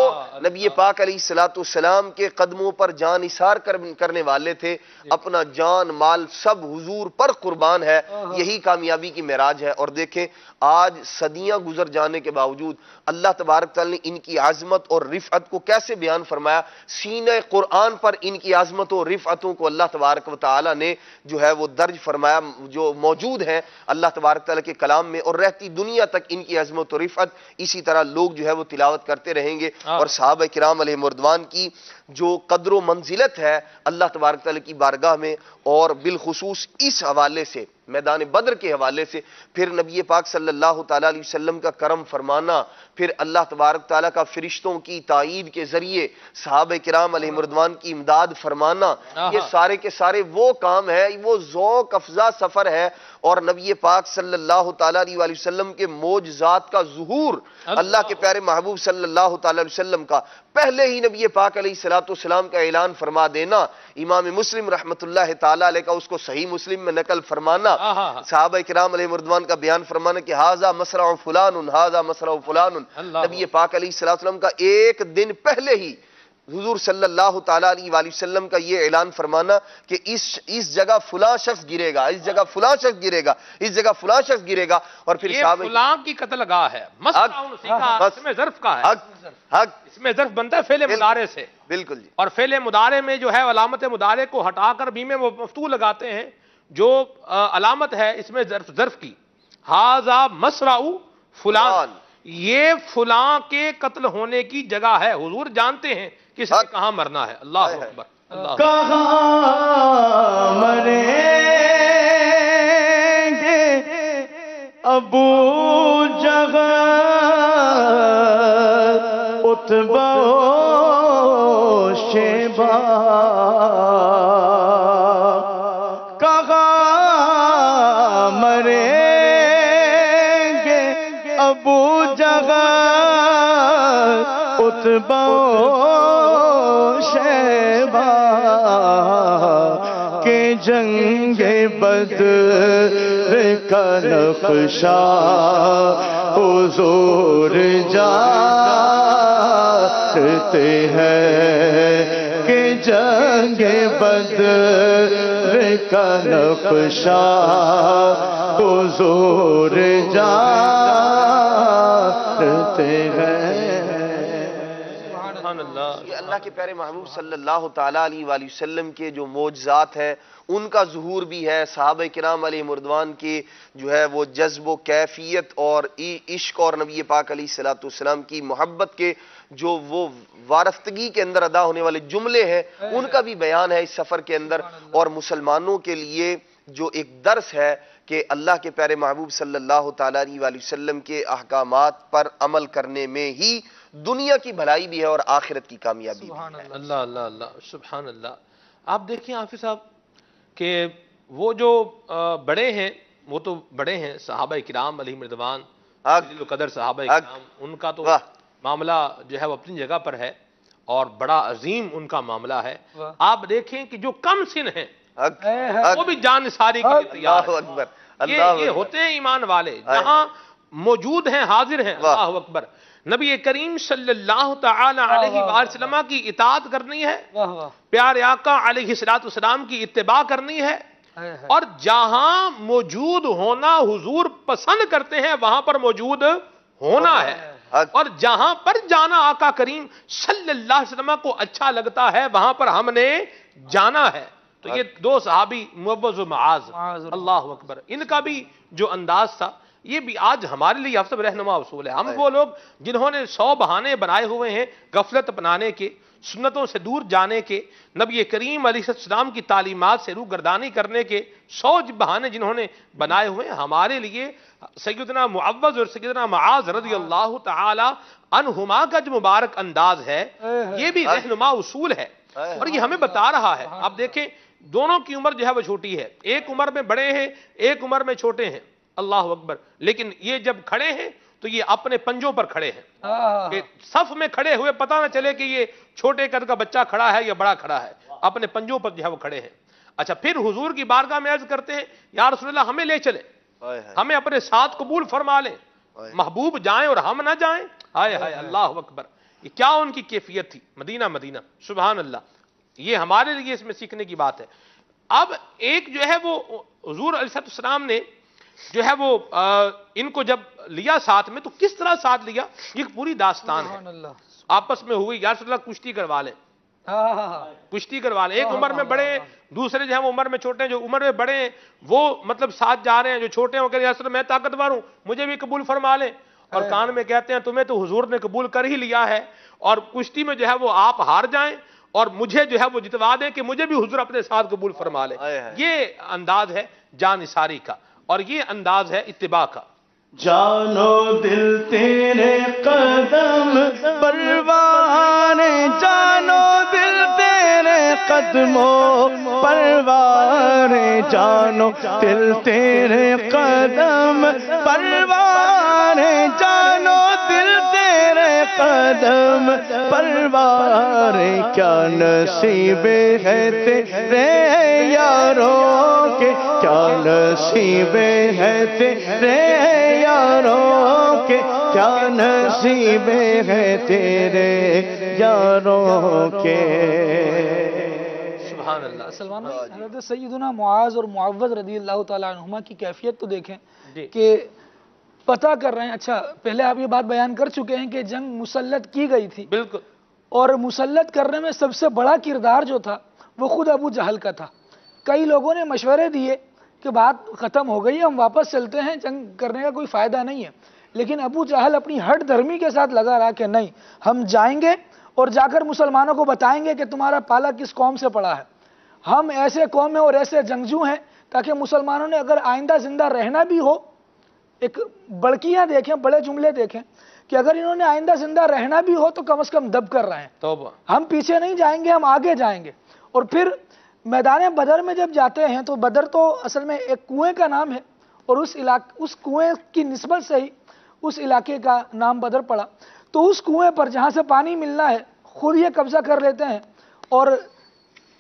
نبی پاک علیہ السلام کے قدموں پر جان نثار کرنے والے تھے، اپنا جان مال سب حضور پر قربان ہے۔ یہی کامیابی کی معراج ہے۔ اور دیکھیں آج صدیاں گزر جانے کے باوجود اللہ تبارک تعالیٰ نے ان کی عظمت اور رفعت کو کیسے بیان فرمایا، سینہ قرآن پر ان کی عظمت اور رفعتوں کو اللہ تبارک و تعالیٰ نے جو ہے وہ درج فرمایا، جو موجود ہیں اللہ تبارک تعالیٰ کے کلام میں، اور رہتی دنیا تک ان کی عظمت اور رفعت اسی طرح لوگ جو ہے وہ تلاوت کرتے رہیں گے۔ اور صحابہ کرام علیہم رضوان کی جو قدر و منزلت ہے اللہ تبارک تعالیٰ کی بارگاہ میں، اور بالخصوص اس حوالے سے میدان بدر کے حوالے سے، پھر نبی پاک صلی اللہ تعالیٰ علیہ وسلم کا کرم فرمانا، پھر اللہ تبارک تعالیٰ کا فرشتوں کی تائید کے ذریعے صحابہ کرام علیہم رضوان کی امداد فرمانا، یہ سارے کے سارے وہ کام ہے، وہ ذوق افزا سفر ہے۔ اور نبی پاک صلی اللہ تعالیٰ علیہ وسلم کے معجزات کا ظہور، اللہ کے پیارے محبوب صلی اللہ تعالیٰ علیہ وسلم کا پہلے ہی نبی پاک علیہ السلام کا اعلان فرما دینا، امام مسلم رحمۃ اللہ تعالیٰ علیہ کا اس کو صحیح مسلم میں نقل فرمانا، صحابہ کرام علیہ رضوان کا بیان فرمانا کہ ھذا مسرع فلان ھذا مسرع فلان، نبی پاک علیہ السلام کا ایک دن پہلے ہی حضور صلی اللہ تعالیٰ علیہ وآلہ وسلم کا یہ اعلان فرمانا کہ اس جگہ فلاں شخص گرے گا، اس جگہ فلاں شخص گرے گا، اس جگہ فلاں شخص گرے گا، اور پھر یہ فلاں کی قتل گاہ ہے، اس میں ظرف کا ہے، اس میں ظرف بنتا ہے فعل مضارع سے، بالکل جی، اور فعل مضارع میں جو ہے علامت مضارع کو ہٹا کر بھی میں مفتوح لگاتے ہیں، جو علامت ہے اس میں ظرف کی، ھذا مسرع فلان، یہ فلاں کے قتل ہونے کی جگہ ہے، حضور جانتے ہیں کس نے کہاں مرنا ہے۔ اللہ اکبر، کہاں مریں گے ابو جہل عتبہ و شیبہ، کہاں مریں گے ابو جہل عتبہ کہ جنگ بدر کا نقشہ حضور جانتے ہیں، کہ جنگ بدر کا نقشہ حضور جانتے ہیں۔ یہ اللہ کے پیارے محبوب صلی اللہ تعالیٰ علیہ وآلہ وسلم کے جو معجزات ہیں ان کا ظہور بھی ہے، صحابہ کرام علیہم رضوان کی جو ہے وہ جذب و کیفیت اور عشق اور نبی پاک علیہ السلام کی محبت کے جو وہ وارفتگی کے اندر ادا ہونے والے جملے ہیں ان کا بھی بیان ہے اس سفر کے اندر۔ اور مسلمانوں کے لیے جو ایک درس ہے کہ اللہ کے پیارے محبوب صلی اللہ تعالیٰ علیہ وآلہ وسلم کے احکامات پر عمل کرنے میں ہی دنیا کی بھلائی بھی ہے اور آخرت کی کامیابی بھی سبحان ہے۔ اللہ اللہ اللہ اللہ سبحان اللہ۔ آپ دیکھیں حافظ صاحب کہ وہ جو بڑے ہیں وہ تو بڑے ہیں، صحابہ کرام علیہم رضوان، جلیل القدر صحابہ کرام، ان کا تو واہ۔ معاملہ جو ہے وہ اپنی جگہ پر ہے اور بڑا عظیم ان کا معاملہ ہے۔ واہ۔ آپ دیکھیں کہ جو کم سن ہیں حق وہ بھی جان نثاری کے لیے تیار اللہ ہیں۔ اکبر، یہ اللہ اکبر۔ ہوتے ہیں ایمان والے جہاں موجود ہیں، حاضر ہیں۔ واہ۔ اللہ اکبر۔ نبی کریم صلی اللہ تعالی علیہ وآلہ وسلم کی اطاعت کرنی ہے، واہ واہ، پیارے آقا علیہ السلام کی اتباع کرنی ہے، اور جہاں موجود ہونا حضور پسند کرتے ہیں وہاں پر موجود ہونا ہے، حق۔ اور جہاں پر جانا آقا کریم صلی اللہ علیہ وسلم کو اچھا لگتا ہے وہاں پر ہم نے جانا ہے۔ تو یہ دو صحابی معوذ و معاذ، معاذ اللہ۔ اللہ اکبر، ان کا بھی جو انداز تھا یہ بھی آج ہمارے لیے افضل رہنما اصول ہے۔ ہم وہ لوگ جنہوں نے 100 بہانے بنائے ہوئے ہیں غفلت اپنانے کے، سنتوں سے دور جانے کے، نبی کریم علیہ السلام کی تعلیمات سے روگردانی کرنے کے 100 بہانے جنہوں نے بنائے ہوئے ہیں، ہمارے لیے سیدنا معوذ اور سیدنا معاذ رضی اللہ تعالی عنہما کا جو مبارک انداز ہے یہ بھی رہنما اصول ہے، اور یہ ہمیں بتا رہا ہے۔ آپ دیکھیں دونوں کی عمر جو ہے وہ چھوٹی ہے، ایک عمر میں بڑے ہیں، ایک عمر میں چھوٹے ہیں، اللہ اکبر، لیکن یہ جب کھڑے ہیں تو یہ اپنے پنجوں پر کھڑے ہیں، کہ صف میں کھڑے ہوئے پتہ نہ چلے کہ یہ چھوٹے قد کا بچہ کھڑا ہے یا بڑا کھڑا ہے، اپنے پنجوں پر جو ہے وہ کھڑے ہیں۔ اچھا، پھر حضور کی بارگاہ میں عرض کرتے ہیں یا رسول اللہ ہمیں لے چلے، ہمیں اپنے ساتھ قبول فرما لیں، محبوب جائیں اور ہم نہ جائیں۔ ہائے ہائے، اللہ اکبر، یہ کیا ان کی کیفیت تھی، مدینہ مدینہ، سبحان اللہ۔ یہ ہمارے لیے اس میں سیکھنے کی بات ہے۔ اب ایک جو ہے وہ حضور علیہ السلام نے جو ہے وہ ان کو جب لیا ساتھ میں تو کس طرح ساتھ لیا، یہ پوری داستان ہے۔ سبحان اللہ، آپس میں ہوئی، یا رسول اللہ کشتی کروا لیں، کشتی کروا لیں، ایک عمر میں بڑے ہیں، دوسرے جو ہیں وہ عمر میں چھوٹے ہیں، جو عمر میں بڑے ہیں وہ مطلب ساتھ جا رہے ہیں، جو چھوٹے ہیں وہ کہہ رہے ہیں یا رسول اللہ میں طاقتور ہوں مجھے بھی قبول فرما لیں، اور کان میں کہتے ہیں تمہیں تو حضور نے قبول کر ہی لیا ہے، اور کشتی میں جو ہے وہ آپ ہار جائیں اور مجھے جو ہے وہ جتوا دیں کہ مجھے بھی حضور اپنے ساتھ قبول فرما لیں۔ یہ انداز ہے جان نثاری کا، اور یہ انداز ہے اتباع کا۔ جانو دل تیرے قدم پروان، جانو دل تیرے قدموں پروان، جانو دل تیرے قدم پروان، جانو دل تیرے قدم پروان، کیا نصیب ہے تیرے یاروں کے، کیا نصیب ہے تیرے یاروں کے، کیا نصیب ہے تیرے یاروں کے۔ سبحان اللہ۔ سلمان بھائی، حضرت سیدنا معاذ اور معوذ رضی اللہ تعالیٰ عنہما کی کیفیت تو دیکھیں جی۔ کہ پتہ کر رہے ہیں۔ اچھا، پہلے آپ یہ بات بیان کر چکے ہیں کہ جنگ مسلط کی گئی تھی، بالکل، اور مسلط کرنے میں سب سے بڑا کردار جو تھا وہ خود ابو جہل کا تھا۔ کئی لوگوں نے مشورے دیے کہ بات ختم ہو گئی، ہم واپس چلتے ہیں، جنگ کرنے کا کوئی فائدہ نہیں ہے، لیکن ابو جہل اپنی ہٹ دھرمی کے ساتھ لگا رہا کہ نہیں، ہم جائیں گے اور جا کر مسلمانوں کو بتائیں گے کہ تمہارا پالا کس قوم سے پڑا ہے، ہم ایسے قوم ہیں اور ایسے جنگجو ہیں تاکہ مسلمانوں نے اگر آئندہ زندہ رہنا بھی ہو، ایک بڑکیاں دیکھیں، بڑے جملے دیکھیں کہ اگر انہوں نے آئندہ زندہ رہنا بھی ہو تو کم از کم دب کر رہے ہیں، توبہ، ہم پیچھے نہیں جائیں گے، ہم آگے جائیں گے۔ اور پھر میدان بدر میں جب جاتے ہیں تو بدر تو اصل میں ایک کنویں کا نام ہے، اور اس کنویں کی نسبت سے ہی اس علاقے کا نام بدر پڑا۔ تو اس کنویں پر جہاں سے پانی ملنا ہے خود یہ قبضہ کر لیتے ہیں، اور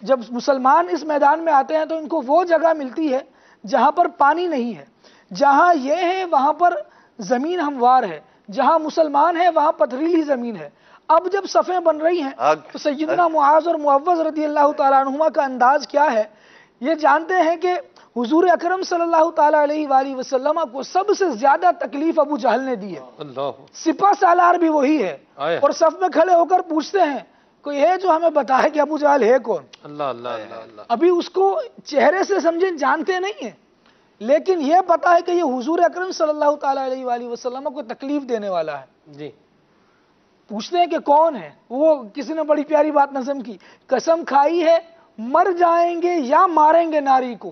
جب مسلمان اس میدان میں آتے ہیں تو ان کو وہ جگہ ملتی ہے جہاں پر پانی نہیں ہے، جہاں یہ ہے وہاں پر زمین ہموار ہے، جہاں مسلمان ہے وہاں پتھریلی زمین ہے۔ اب جب صفیں بن رہی ہیں تو سیدنا معاذ اور معوذ رضی اللہ تعالیٰ عنہما کا انداز کیا ہے، یہ جانتے ہیں کہ حضور اکرم صلی اللہ تعالیٰ علیہ وآلہ وسلم کو سب سے زیادہ تکلیف ابو جہل نے دی ہے، اللہ، سپہ سالار بھی وہی ہے، اور صف میں کھڑے ہو کر پوچھتے ہیں کوئی ہے جو ہمیں بتائے کہ ابو جہل ہے کون؟ اللہ اللہ اللہ اللہ، ابھی اس کو چہرے سے سمجھیں جانتے نہیں ہیں، لیکن یہ پتا ہے کہ یہ حضور اکرم صلی اللہ تعالیٰ علیہ وآلہ وسلم کو تکلیف دینے والا ہے۔ جی، پوچھتے ہیں کہ کون ہے؟ وہ کسی نے بڑی پیاری بات نظم کی، قسم کھائی ہے مر جائیں گے یا ماریں گے ناری کو،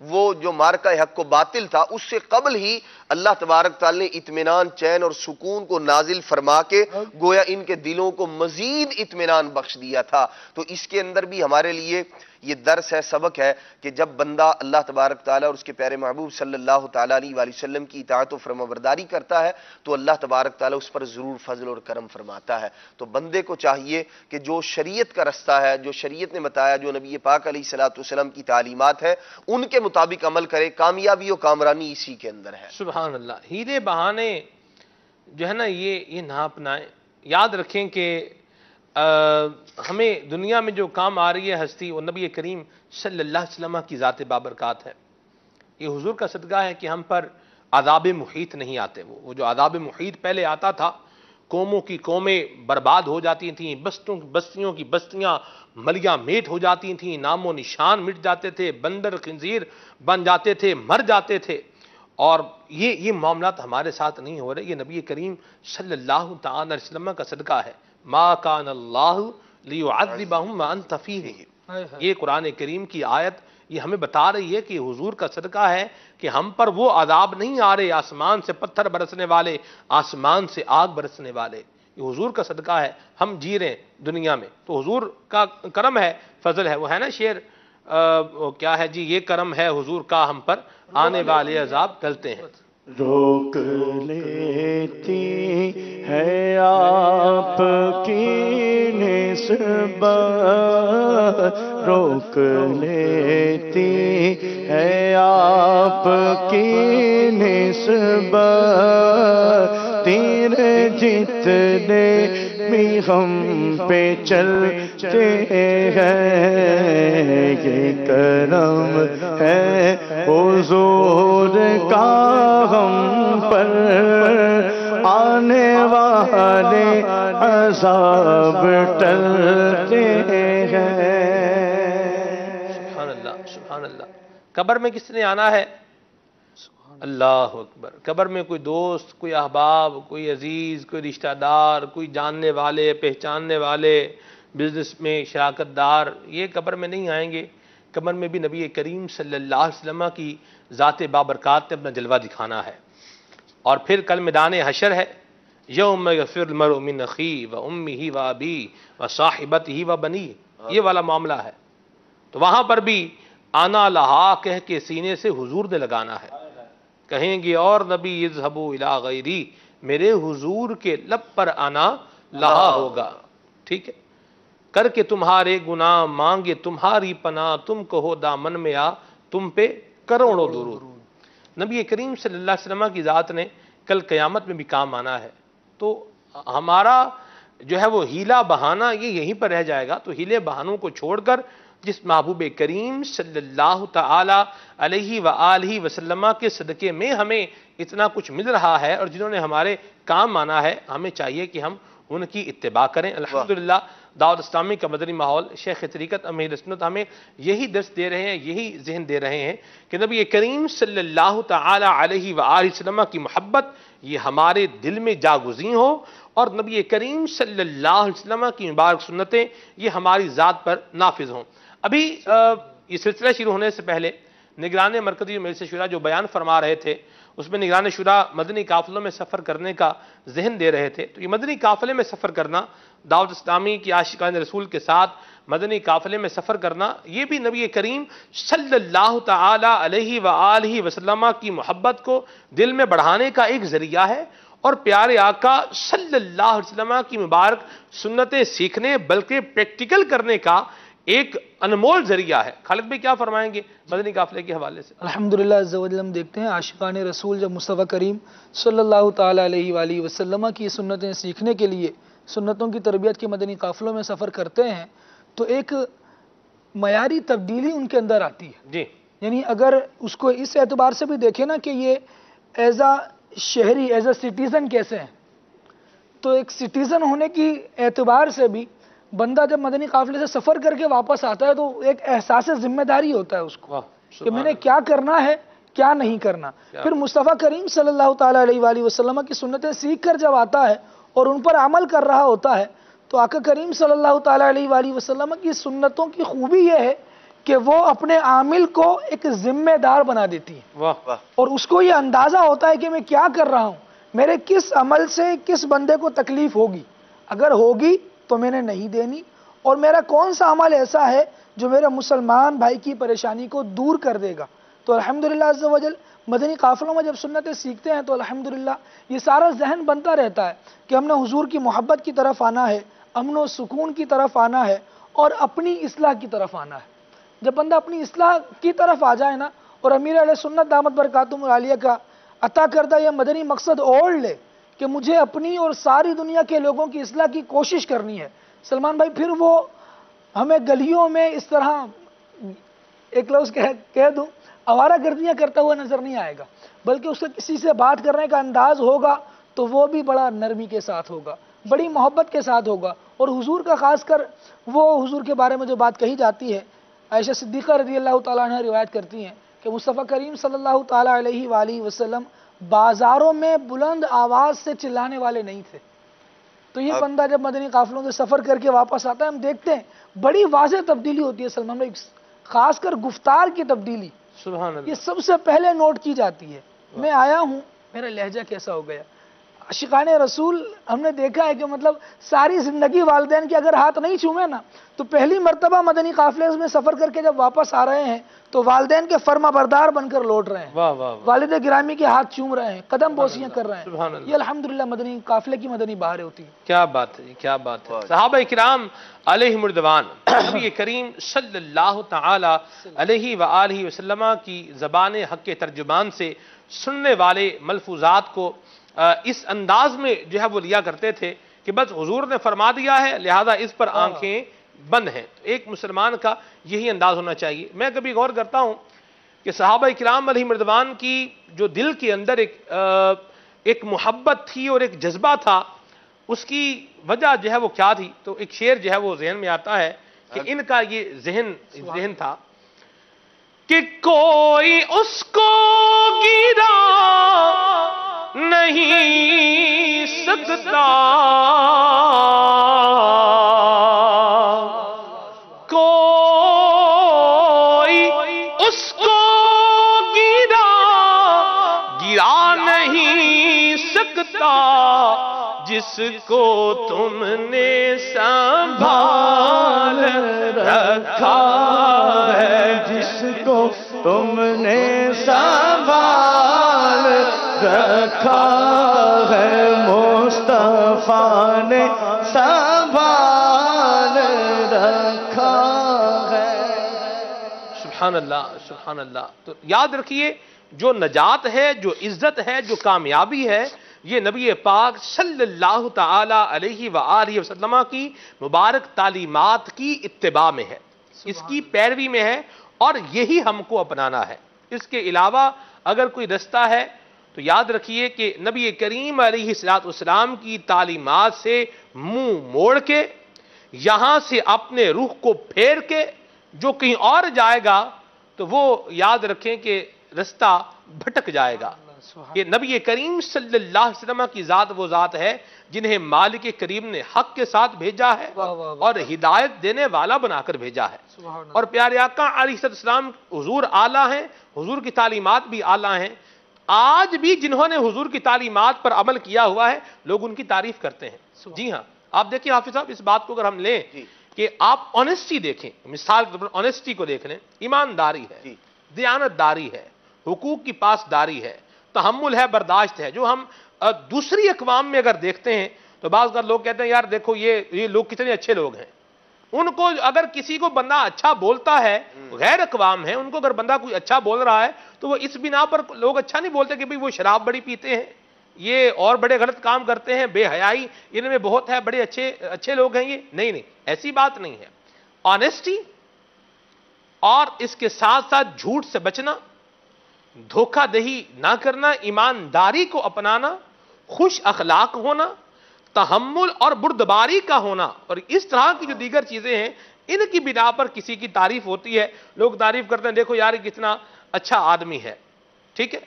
وہ جو مارکہ حق و باطل تھا اس سے قبل ہی اللہ تبارک تعالی نے اطمینان، چین اور سکون کو نازل فرما کے گویا ان کے دلوں کو مزید اطمینان بخش دیا تھا۔ تو اس کے اندر بھی ہمارے لیے یہ درس ہے، سبق ہے کہ جب بندہ اللہ تبارک تعالیٰ اور اس کے پیارے محبوب صلی اللہ تعالیٰ علیہ وآلہ وسلم کی اطاعت و فرمانبرداری کرتا ہے تو اللہ تبارک تعالیٰ اس پر ضرور فضل اور کرم فرماتا ہے۔ تو بندے کو چاہیے کہ جو شریعت کا رستہ ہے، جو شریعت نے بتایا، جو نبی پاک علیہ الصلوۃ والسلام کی تعلیمات ہے، ان کے مطابق عمل کرے۔ کامیابی و کامرانی اسی کے اندر ہے۔ سبحان اللہ۔ ہیلے بہانے جو ہے نا یہ نہ اپنائیں۔ یاد رکھیں کہ ہمیں دنیا میں جو کام آ رہی ہے ہستی، وہ نبی کریم صلی اللہ علیہ وسلم کی ذات بابرکات ہے۔ یہ حضور کا صدقہ ہے کہ ہم پر عذاب محیط نہیں آتے۔ وہ جو عذاب محیط پہلے آتا تھا، قوموں کی قومیں برباد ہو جاتی تھیں، بستیوں کی بستیاں ملیاں میٹ ہو جاتی تھیں، نام و نشان مٹ جاتے تھے، بندر خنزیر بن جاتے تھے، مر جاتے تھے۔ اور یہ معاملات ہمارے ساتھ نہیں ہو رہے۔ یہ نبی کریم صلی اللہ تعالی علیہ وسلم کا صدقہ ہے۔ ما کان اللہ لیعذبہم وانت فیہم۔ یہ قرآن کریم کی آیت یہ ہمیں بتا رہی ہے کہ حضور کا صدقہ ہے کہ ہم پر وہ عذاب نہیں آ رہے، آسمان سے پتھر برسنے والے، آسمان سے آگ برسنے والے۔ یہ حضور کا صدقہ ہے، ہم جی رہے ہیں دنیا میں تو حضور کا کرم ہے، فضل ہے۔ وہ ہے نا شعر، کیا ہے جی، یہ کرم ہے حضور کا ہم پر، آنے والے عذاب ٹلتے ہیں۔ روک لیتی ہے آپ کی نسبت، روک لیتی ہے آپ کی نسبت، تیرے جتنے بھی ہم پہ چلتے ہیں، یہ کرم ہے حضور کا ہم پر، آنے والے عذاب ٹلتے ہیں۔ سبحان اللہ، سبحان اللہ۔ قبر میں کس نے آنا ہے؟ اللہ اکبر۔ قبر میں کوئی دوست، کوئی احباب، کوئی عزیز، کوئی رشتہ دار، کوئی جاننے والے، پہچاننے والے، بزنس میں شراکت دار، یہ قبر میں نہیں آئیں گے۔ قبر میں بھی نبی کریم صلی اللہ علیہ وسلم کی ذات بابرکات نے اپنا جلوہ دکھانا ہے۔ اور پھر کل میدان حشر ہے، یوم یفر المرء من اخیہ وامہ وابیہ وصاحبتہ وبنیہ، یہ والا معاملہ ہے۔ تو وہاں پر بھی آنا لہا کہہ کے سینے سے حضور نے لگانا ہے۔ کہیں گے اور نبی اذهبوا الی غیری، میرے حضور کے لب پر آنا لہا ہوگا۔ ٹھیک ہے، کر کے تمہارے گناہ مانگے تمہاری پناہ، تم کہو دامن میں آ تم پہ کروڑوں درود۔ نبی کریم صلی اللہ علیہ وسلم کی ذات نے کل قیامت میں بھی کام آنا ہے۔ تو ہمارا جو ہے وہ ہیلا بہانہ یہ یہیں پر رہ جائے گا۔ تو ہیلے بہانوں کو چھوڑ کر جس محبوب کریم صلی اللہ تعالی علیہ وآلہ وسلم کے صدقے میں ہمیں اتنا کچھ مل رہا ہے اور جنہوں نے ہمارے کام آنا ہے، ہمیں چاہیے کہ ہم ان کی اتباع کریں۔ الحمدللہ دعوت اسلامی کا مدنی ماحول، شیخ طریقت امیر سنت ہمیں یہی درس دے رہے ہیں، یہی ذہن دے رہے ہیں کہ نبی کریم صلی اللہ تعالی علیہ وآلہ وسلم کی محبت یہ ہمارے دل میں جاگزیں ہو، اور نبی کریم صلی اللہ علیہ وسلم کی مبارک سنتیں یہ ہماری ذات پر نافذ ہوں۔ ابھی یہ سلسلہ شروع ہونے سے پہلے نگران مرکزی مجلس شورا جو بیان فرما رہے تھے، اس میں نگران شورا مدنی قافلوں میں سفر کرنے کا ذہن دے رہے تھے۔ تو یہ مدنی قافلے میں سفر کرنا، دعوت اسلامی کی عاشقان رسول کے ساتھ مدنی قافلے میں سفر کرنا، یہ بھی نبی کریم صلی اللہ تعالی علیہ وآلہ وسلم کی محبت کو دل میں بڑھانے کا ایک ذریعہ ہے، اور پیارے آقا صلی اللہ علیہ وسلم کی مبارک سنتیں سیکھنے بلکہ پریکٹیکل کرنے کا ایک انمول ذریعہ ہے۔ خالد بھائی کیا فرمائیں گے مدنی قافلے کے حوالے سے؟ الحمدللہ عز و جل ہم دیکھتے ہیں عاشقان رسول جب مصطفیٰ کریم صلی اللہ تعالی علیہ وآلہ وسلم کی سنتیں سیکھنے کے لیے سنتوں کی تربیت کے مدنی قافلوں میں سفر کرتے ہیں تو ایک معیاری تبدیلی ان کے اندر آتی ہے۔ جی، یعنی اگر اس کو اس اعتبار سے بھی دیکھیں نا کہ یہ ایز اے شہری، ایز اے سٹیزن کیسے ہیں، تو ایک سٹیزن ہونے کی اعتبار سے بھی بندہ جب مدنی قافلے سے سفر کر کے واپس آتا ہے تو ایک احساس ذمہ داری ہوتا ہے اس کو کہ میں نے کیا کرنا ہے کیا نہیں کرنا۔ پھر مصطفیٰ کریم صلی اللہ تعالی علیہ وآلہ وسلم کی سنتیں سیکھ کر جب آتا ہے اور ان پر عمل کر رہا ہوتا ہے تو آقا کریم صلی اللہ تعالی علیہ وآلہ وسلم کی سنتوں کی خوبی یہ ہے کہ وہ اپنے عامل کو ایک ذمہ دار بنا دیتی ہے، واہ واہ اور اس کو یہ اندازہ ہوتا ہے کہ میں کیا کر رہا ہوں، میرے کس عمل سے کس بندے کو تکلیف ہوگی، اگر ہوگی تو میں نے نہیں دینی، اور میرا کون سا عمل ایسا ہے جو میرے مسلمان بھائی کی پریشانی کو دور کر دے گا۔ تو الحمدللہ عز و جل مدنی قافلوں میں جب سنتیں سیکھتے ہیں تو الحمدللہ یہ سارا ذہن بنتا رہتا ہے کہ ہم نے حضور کی محبت کی طرف آنا ہے، امن و سکون کی طرف آنا ہے، اور اپنی اصلاح کی طرف آنا ہے۔ جب بندہ اپنی اصلاح کی طرف آ جائے نا، اور امیر علیہ سنت دامت برکاتہم العالیہ کا عطا کردہ یہ مدنی مقصد اوڑھ لے کہ مجھے اپنی اور ساری دنیا کے لوگوں کی اصلاح کی کوشش کرنی ہے، سلمان بھائی، پھر وہ ہمیں گلیوں میں اس طرح ایک لفظ کہہ دوں آوارہ گردیاں کرتا ہوا نظر نہیں آئے گا، بلکہ اس کا کسی سے بات کرنے کا انداز ہوگا تو وہ بھی بڑا نرمی کے ساتھ ہوگا، بڑی محبت کے ساتھ ہوگا، اور حضور کا خاص کر وہ حضور کے بارے میں جو بات کہی جاتی ہے، عائشہ صدیقہ رضی اللہ تعالیٰ عنہ روایت کرتی ہیں کہ مصطفیٰ کریم صلی اللہ تعالیٰ علیہ وآلہ وسلم بازاروں میں بلند آواز سے چلانے والے نہیں تھے۔ تو یہ بندہ جب مدنی قافلوں سے سفر کر کے واپس آتا ہے، ہم دیکھتے ہیں بڑی واضح تبدیلی ہوتی ہے سلمان بھائی، خاص کر گفتار کی تبدیلی سبحان یہ اللہ، سب سے پہلے نوٹ کی جاتی ہے۔ میں آیا ہوں، میرا لہجہ کیسا ہو گیا، عاشقان رسول ہم نے دیکھا ہے کہ مطلب ساری زندگی والدین کے اگر ہاتھ نہیں چومے نا، تو پہلی مرتبہ مدنی قافلے میں سفر کر کے جب واپس آ رہے ہیں تو والدین کے فرما بردار بن کر لوٹ رہے ہیں، واہ واہ واہ، والد گرامی کے ہاتھ چوم رہے ہیں، قدم بوسیاں کر رہے سبحان ہیں۔ اللہ، یہ الحمدللہ مدنی قافلے کی مدنی بہاریں ہوتی ہیں۔ کیا بات ہے، کیا بات ہے۔ صحابہ کرام علیہم الرضوان نبی کریم صلی اللہ تعالی علیہ وآلہ وسلم کی زبان حق کے ترجمان سے سننے والے ملفوظات کو اس انداز میں جو ہے وہ لیا کرتے تھے کہ بس حضور نے فرما دیا ہے لہذا اس پر آنکھیں بند ہیں۔ ایک مسلمان کا یہی انداز ہونا چاہیے۔ میں کبھی غور کرتا ہوں کہ صحابہ کرام علیہم الرضوان کی جو دل کے اندر ایک محبت تھی اور ایک جذبہ تھا، اس کی وجہ جو ہے وہ کیا تھی؟ تو ایک شعر جو ہے وہ ذہن میں آتا ہے کہ ان کا یہ ذہن تھا کہ کوئی اس کو گرا نہیں سکتا، کوئی اس کو گرا نہیں سکتا، جس کو تم نے سنبھال رکھا ہے، جس کو تم نے سنبھال رکھا ہے، مصطفیٰ نے سنبھال رکھا ہے۔ سبحان اللہ، سبحان اللہ۔ تو یاد رکھیے جو نجات ہے، جو عزت ہے، جو کامیابی ہے، یہ نبی پاک صلی اللہ تعالی علیہ وآلہ وسلم کی مبارک تعلیمات کی اتباع میں ہے، اس کی پیروی میں ہے، اور یہی ہم کو اپنانا ہے۔ اس کے علاوہ اگر کوئی رستہ ہے تو یاد رکھیے کہ نبی کریم علیہ السلام کی تعلیمات سے منہ موڑ کے، یہاں سے اپنے رخ کو پھیر کے جو کہیں اور جائے گا تو وہ یاد رکھیں کہ رستہ بھٹک جائے گا۔ کہ نبی کریم صلی اللہ علیہ وسلم کی ذات وہ ذات ہے جنہیں مالک کریم نے حق کے ساتھ بھیجا ہے اور ہدایت دینے والا بنا کر بھیجا ہے، اور پیارے آقا علیہ السلام حضور اعلیٰ ہیں، حضور کی تعلیمات بھی اعلیٰ ہیں۔ آج بھی جنہوں نے حضور کی تعلیمات پر عمل کیا ہوا ہے لوگ ان کی تعریف کرتے ہیں۔ جی ہاں، آپ دیکھیں حافظ صاحب، اس بات کو اگر ہم لیں کہ آپ آنیسٹی دیکھیں، مثال کے طور پر آنیسٹی کو دیکھ لیں، ایمانداری ہے، دیانت داری ہے، حقوق کی پاسداری ہے، تحمل ہے، برداشت ہے، جو ہم دوسری اقوام میں اگر دیکھتے ہیں تو بعض اگر لوگ کہتے ہیں یار دیکھو یہ لوگ کتنے اچھے لوگ ہیں، ان کو اگر کسی کو بندہ اچھا بولتا ہے، غیر اقوام ہے، ان کو اگر بندہ کوئی اچھا بول رہا ہے تو وہ اس بنا پر لوگ اچھا نہیں بولتے کہ بھئی وہ شراب بڑی پیتے ہیں، یہ اور بڑے غلط کام کرتے ہیں، بے حیائی ان میں بہت ہے، بڑے اچھے لوگ ہیں یہ، نہیں، ایسی بات نہیں ہے۔ آنیسٹی اور اس کے ساتھ ساتھ جھوٹ سے بچنا، دھوکہ دہی نہ کرنا، ایمانداری کو اپنانا، خوش اخلاق ہونا، تحمل اور بردباری کا ہونا، اور اس طرح کی جو دیگر چیزیں ہیں ان کی بنا پر کسی کی تعریف ہوتی ہے، لوگ تعریف کرتے ہیں دیکھو یار یہ کتنا اچھا آدمی ہے، ٹھیک ہے؟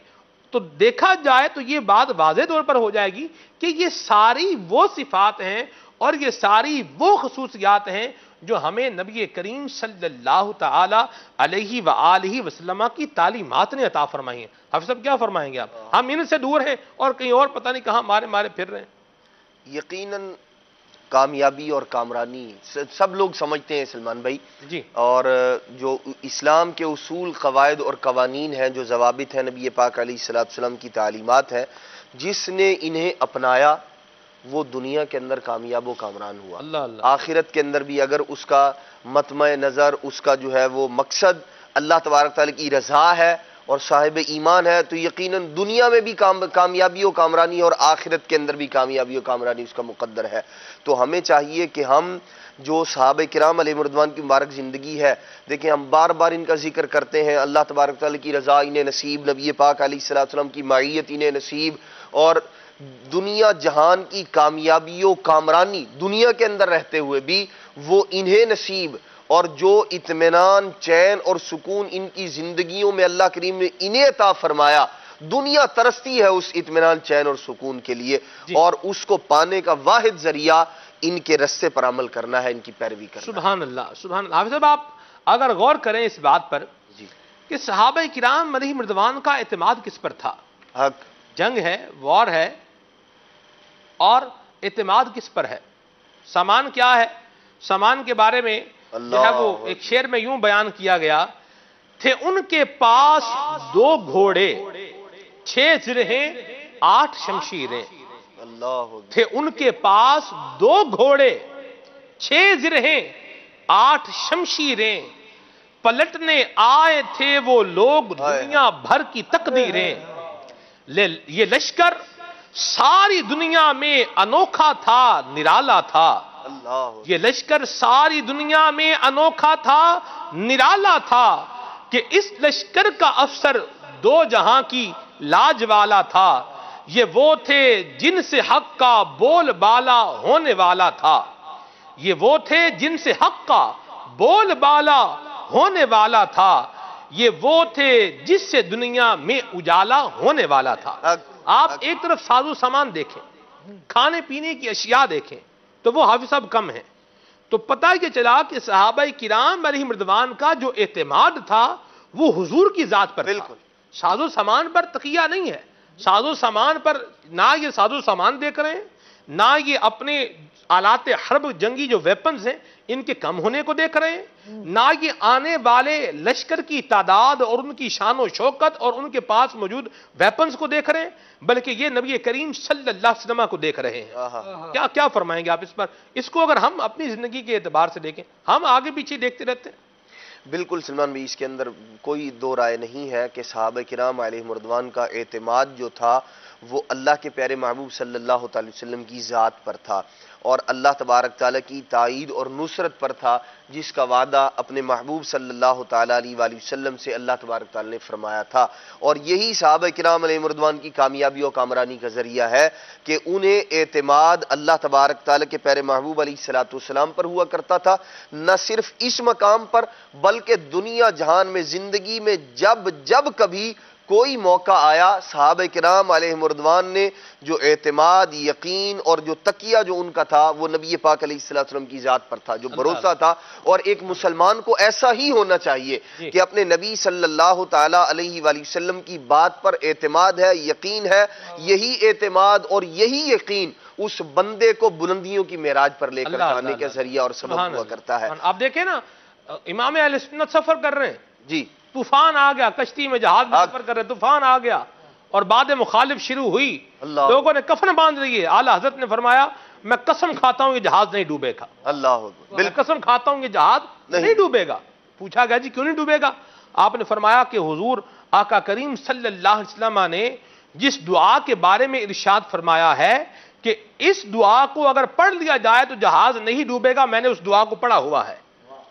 تو دیکھا جائے تو یہ بات واضح طور پر ہو جائے گی کہ یہ ساری وہ صفات ہیں اور یہ ساری وہ خصوصیات ہیں جو ہمیں نبی کریم صلی اللہ تعالی علیہ وآلہ وسلم کی تعلیمات نے عطا فرمائی ہیں. حافظ صاحب کیا فرمائیں گے آپ؟ ہم ان سے دور ہیں اور کہیں اور پتہ نہیں کہاں مارے پھر رہے ہیں. یقیناً کامیابی اور کامرانی سب لوگ سمجھتے ہیں سلمان بھائی جی. اور جو اسلام کے اصول قواعد اور قوانین ہیں، جو ضوابط ہیں، نبی پاک علیہ الصلوۃ والسلام کی تعلیمات ہیں، جس نے انہیں اپنایا وہ دنیا کے اندر کامیاب و کامران ہوا. اللہ اللہ. آخرت کے اندر بھی اگر اس کا مطمع نظر، اس کا جو ہے وہ مقصد اللہ تبارک تعالیٰ کی رضا ہے اور صاحب ایمان ہے، تو یقیناً دنیا میں بھی کامیابی و کامرانی اور آخرت کے اندر بھی کامیابی و کامرانی اس کا مقدر ہے. تو ہمیں چاہیے کہ ہم جو صحابہ کرام علیہ رضوان کی مبارک زندگی ہے، دیکھیں ہم بار بار ان کا ذکر کرتے ہیں، اللہ تبارک تعالیٰ کی رضا انہیں نصیب، نبی پاک علیہ الصلوۃ والسلام کی معیت انہیں نصیب، اور دنیا جہان کی کامیابی و کامرانی دنیا کے اندر رہتے ہوئے بھی وہ انہیں نصیب، اور جو اطمینان، چین اور سکون ان کی زندگیوں میں اللہ کریم نے انہیں عطا فرمایا، دنیا ترستی ہے اس اطمینان، چین اور سکون کے لیے، اور اس کو پانے کا واحد ذریعہ ان کے رستے پر عمل کرنا ہے، ان کی پیروی کرنا ہے. سبحان اللہ سبحان اللہ. حافظ صاحب آپ اگر غور کریں اس بات پر کہ صحابہ کرام علیہم رضوان کا اعتماد کس پر تھا؟ حق. جنگ ہے، وار ہے، اور اعتماد کس پر ہے؟ سامان کیا ہے؟ سامان کے بارے میں جو ہے وہ ایک شعر میں یوں بیان کیا گیا، تھے ان کے پاس 2 گھوڑے 6 زرہیں 8 شمشیریں. اللہ تھے ان کے پاس 2 گھوڑے 6 زرہیں 8 شمشیریں، پلٹنے آئے تھے وہ لوگ دنیا بھر کی تقدیریں. یہ لشکر ساری دنیا میں انوکھا تھا، نرالا تھا. یہ لشکر ساری دنیا میں انوکھا تھا، نرالا تھا، کہ اس لشکر کا افسر 2 جہاں کی لاج والا تھا. یہ وہ تھے جن سے حق کا بول بالا ہونے والا تھا. یہ وہ تھے جن سے حق کا بول بالا ہونے والا تھا. یہ وہ تھے جس سے دنیا میں اجالا ہونے والا تھا. آپ ایک طرف سازو سامان دیکھیں، کھانے پینے کی اشیاء دیکھیں تو وہ حافظ صاحب کم ہیں. تو پتہ یہ چلا کہ صحابہ کرام علیہم رضوان کا جو اعتماد تھا وہ حضور کی ذات پر تھا. سازو سامان پر تقیہ نہیں ہے. سازو سامان پر نہ یہ سازو سامان دیکھ رہے ہیں، نہ یہ اپنے آلات حرب جنگی جو ویپنز ہیں ان کے کم ہونے کو دیکھ رہے ہیں، نہ یہ آنے والے لشکر کی تعداد اور ان کی شان و شوکت اور ان کے پاس موجود ویپنز کو دیکھ رہے ہیں، بلکہ یہ نبی کریم صلی اللہ علیہ وسلم کو دیکھ رہے ہیں. کیا فرمائیں گے آپ اس پر؟ اس کو اگر ہم اپنی زندگی کے اعتبار سے دیکھیں، ہم آگے پیچھے دیکھتے رہتے ہیں. بالکل سلمان بھائی، اس کے اندر کوئی دو رائے نہیں ہے کہ صحابہ کرام علیہ رضوان کا اعتماد جو تھا وہ اللہ کے پیارے محبوب صلی اللہ تعالی وسلم کی ذات پر تھا، اور اللہ تبارک تعالیٰ کی تائید اور نصرت پر تھا، جس کا وعدہ اپنے محبوب صلی اللہ تعالیٰ علیہ وآلہ وسلم سے اللہ تبارک تعالیٰ نے فرمایا تھا. اور یہی صحابہ کرام علیہ رضوان کی کامیابی و کامرانی کا ذریعہ ہے کہ انہیں اعتماد اللہ تبارک تعالیٰ کے پیارے محبوب علیہ الصلوۃ والسلام پر ہوا کرتا تھا، نہ صرف اس مقام پر بلکہ دنیا جہان میں زندگی میں جب کبھی کوئی موقع آیا، صحابہ کرام علیہ رضوان نے جو اعتماد، یقین اور جو تقیہ جو ان کا تھا وہ نبی پاک علیہ الصلوۃ والسلام کی ذات پر تھا، جو بھروسہ تھا. اور ایک مسلمان کو ایسا ہی ہونا چاہیے کہ اپنے نبی صلی اللہ تعالیٰ علیہ وآلہ وسلم کی بات پر اعتماد ہے، یقین ہے. یہی اعتماد اور یہی یقین اس بندے کو بلندیوں کی معراج پر لے کر جانے کے ذریعہ اور سبب ہوا کرتا ہے. آپ دیکھیں نا، امام اہل سنت سفر کر رہے ہیں جی، طوفان آ گیا، کشتی میں جہاز میں سفر کر رہے، طوفان آ گیا اور باد مخالف شروع ہوئی، لوگوں نے کفن باندھ لیے. اعلیٰ حضرت نے فرمایا میں قسم کھاتا ہوں یہ جہاز نہیں ڈوبے گا. اللہ میں قسم کھاتا ہوں یہ جہاز نہیں ڈوبے گا. پوچھا گیا جی کیوں نہیں ڈوبے گا؟ آپ نے فرمایا کہ حضور آقا کریم صلی اللہ علیہ وسلم نے جس دعا کے بارے میں ارشاد فرمایا ہے کہ اس دعا کو اگر پڑھ لیا جائے تو جہاز نہیں ڈوبے گا، میں نے اس دعا کو پڑھا ہوا ہے.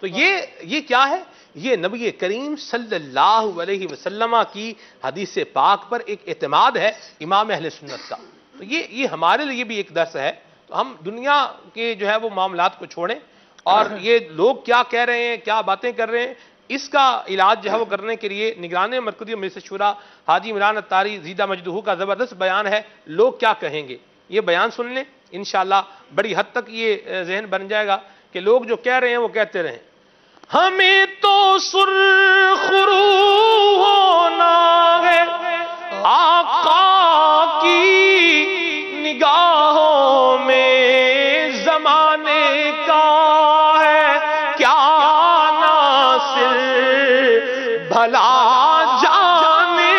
تو یہ کیا ہے؟ یہ نبی کریم صلی اللہ علیہ وسلم کی حدیث پاک پر ایک اعتماد ہے امام اہل سنت کا. تو یہ ہمارے لیے بھی ایک درس ہے. تو ہم دنیا کے جو ہے وہ معاملات کو چھوڑیں اور یہ لوگ کیا کہہ رہے ہیں، کیا باتیں کر رہے ہیں، اس کا علاج جو ہے وہ کرنے کے لیے نگران مرکزی مجلس شورا حاجی عمران اتاری زیدہ مجدہ کا زبردست بیان ہے. لوگ کیا کہیں گے یہ بیان سن لیں، انشاءاللہ بڑی حد تک یہ ذہن بن جائے گا کہ لوگ جو کہہ رہے ہیں وہ کہتے رہیں. ہمیں تو سرخ رو ہونا ہے آقا کی نگاہوں میں، زمانے کا ہے کیا ناصر، بھلا جانے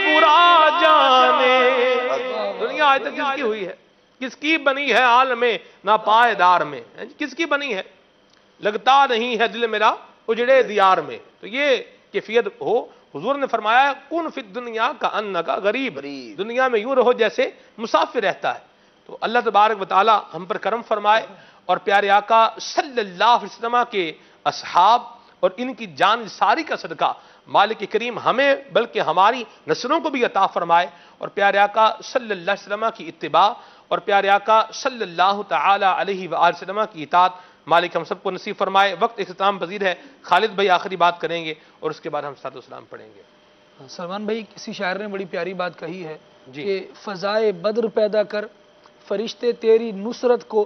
برا جانے. دنیا آج تک کس کی ہوئی ہے؟ کس کی بنی ہے عالم ناپائیدار میں؟ کس کی بنی ہے؟ لگتا نہیں ہے دل میرا اجڑے دیار میں. تو یہ کیفیت ہو. حضور نے فرمایا کن فی الدنیا کا انکا غریب، دنیا میں یوں رہو جیسے مسافر رہتا ہے. تو اللہ تبارک و تعالی ہم پر کرم فرمائے اور پیارے آقا صلی اللہ علیہ وسلم کے اصحاب اور ان کی جان ساری کا صدقہ مالک کریم ہمیں بلکہ ہماری نسلوں کو بھی عطا فرمائے، اور پیارے آقا صلی اللہ علیہ وسلم کی اتباع اور پیارے آقا صلی اللہ تعالی علیہ وآلہ وسلم کی اطاعت مالک ہم سب کو نصیب فرمائے. وقت اختتام پذیر ہے. خالد بھائی آخری بات کریں گے اور اس کے بعد ہم صلاۃ و سلام پڑھیں گے. سلمان بھائی، کسی شاعر نے بڑی پیاری بات کہی ہے جی. کہ فضائے بدر پیدا کر، فرشتے تیری نصرت کو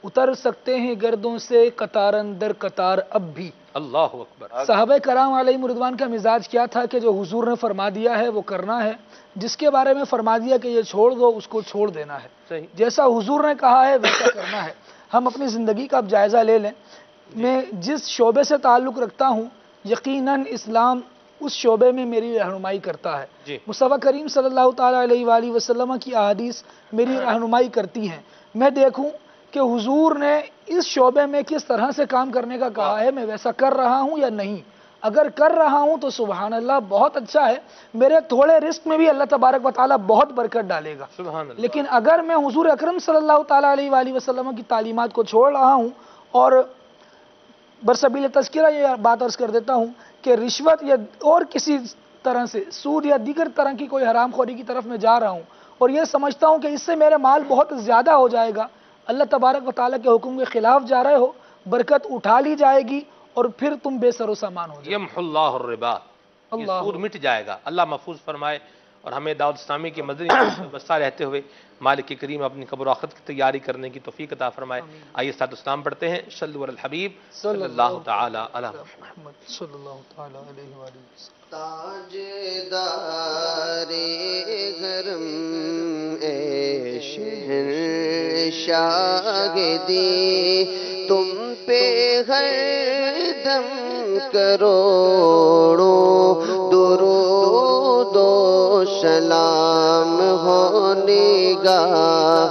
اتر سکتے ہیں گردوں سے قطار اندر قطار اب بھی. اللہ اکبر. صحابہ کرام علیہم رضوان کا مزاج کیا تھا کہ جو حضور نے فرما دیا ہے وہ کرنا ہے، جس کے بارے میں فرما دیا کہ یہ چھوڑ دو اس کو چھوڑ دینا ہے. صحیح. جیسا حضور نے کہا ہے ویسا کرنا ہے. ہم اپنی زندگی کا اب جائزہ لے لیں. میں جس شعبے سے تعلق رکھتا ہوں یقیناً اسلام اس شعبے میں میری رہنمائی کرتا ہے. جی. مصطفیٰ کریم صلی اللہ تعالیٰ علیہ وآلہ وسلم کی احادیث میری رہنمائی کرتی ہیں. میں دیکھوں کہ حضور نے اس شعبے میں کس طرح سے کام کرنے کا کہا ہے، میں ویسا کر رہا ہوں یا نہیں. اگر کر رہا ہوں تو سبحان اللہ بہت اچھا ہے، میرے تھوڑے رزق میں بھی اللہ تبارک و تعالیٰ بہت برکت ڈالے گا. سبحان اللہ. لیکن اگر میں حضور اکرم صلی اللہ تعالیٰ علیہ وآلہ وسلم کی تعلیمات کو چھوڑ رہا ہوں اور برسبیل تذکرہ یہ بات عرض کر دیتا ہوں کہ رشوت یا اور کسی طرح سے سود یا دیگر طرح کی کوئی حرام خوری کی طرف میں جا رہا ہوں اور یہ سمجھتا ہوں کہ اس سے میرا مال بہت زیادہ ہو جائے گا، اللہ تبارک و تعالیٰ کے حکم کے خلاف جا رہے ہو، برکت اٹھا لی جائے گی اور پھر تم بے سر و سامان ہو جائے. یمحو اللہ الربا، یہ سود مٹ جائے گا. اللہ محفوظ فرمائے اور ہمیں دعوت اسلامی کے مدنی بسا رہتے ہوئے مالک کریم اپنی قبر و آخرت کی تیاری کرنے کی توفیق عطا فرمائے. آئیے صلاۃ اسلام پڑھتے ہیں. صلو علی الحبیب صلی اللہ تعالی علی محمد صلی اللہ تعالیٰ علیہ وآلہ وسلم. تاجدار گرم اے شہنشاہ دی، تم پہ ہر دم کروڑوں درود و سلام ہو نگاہ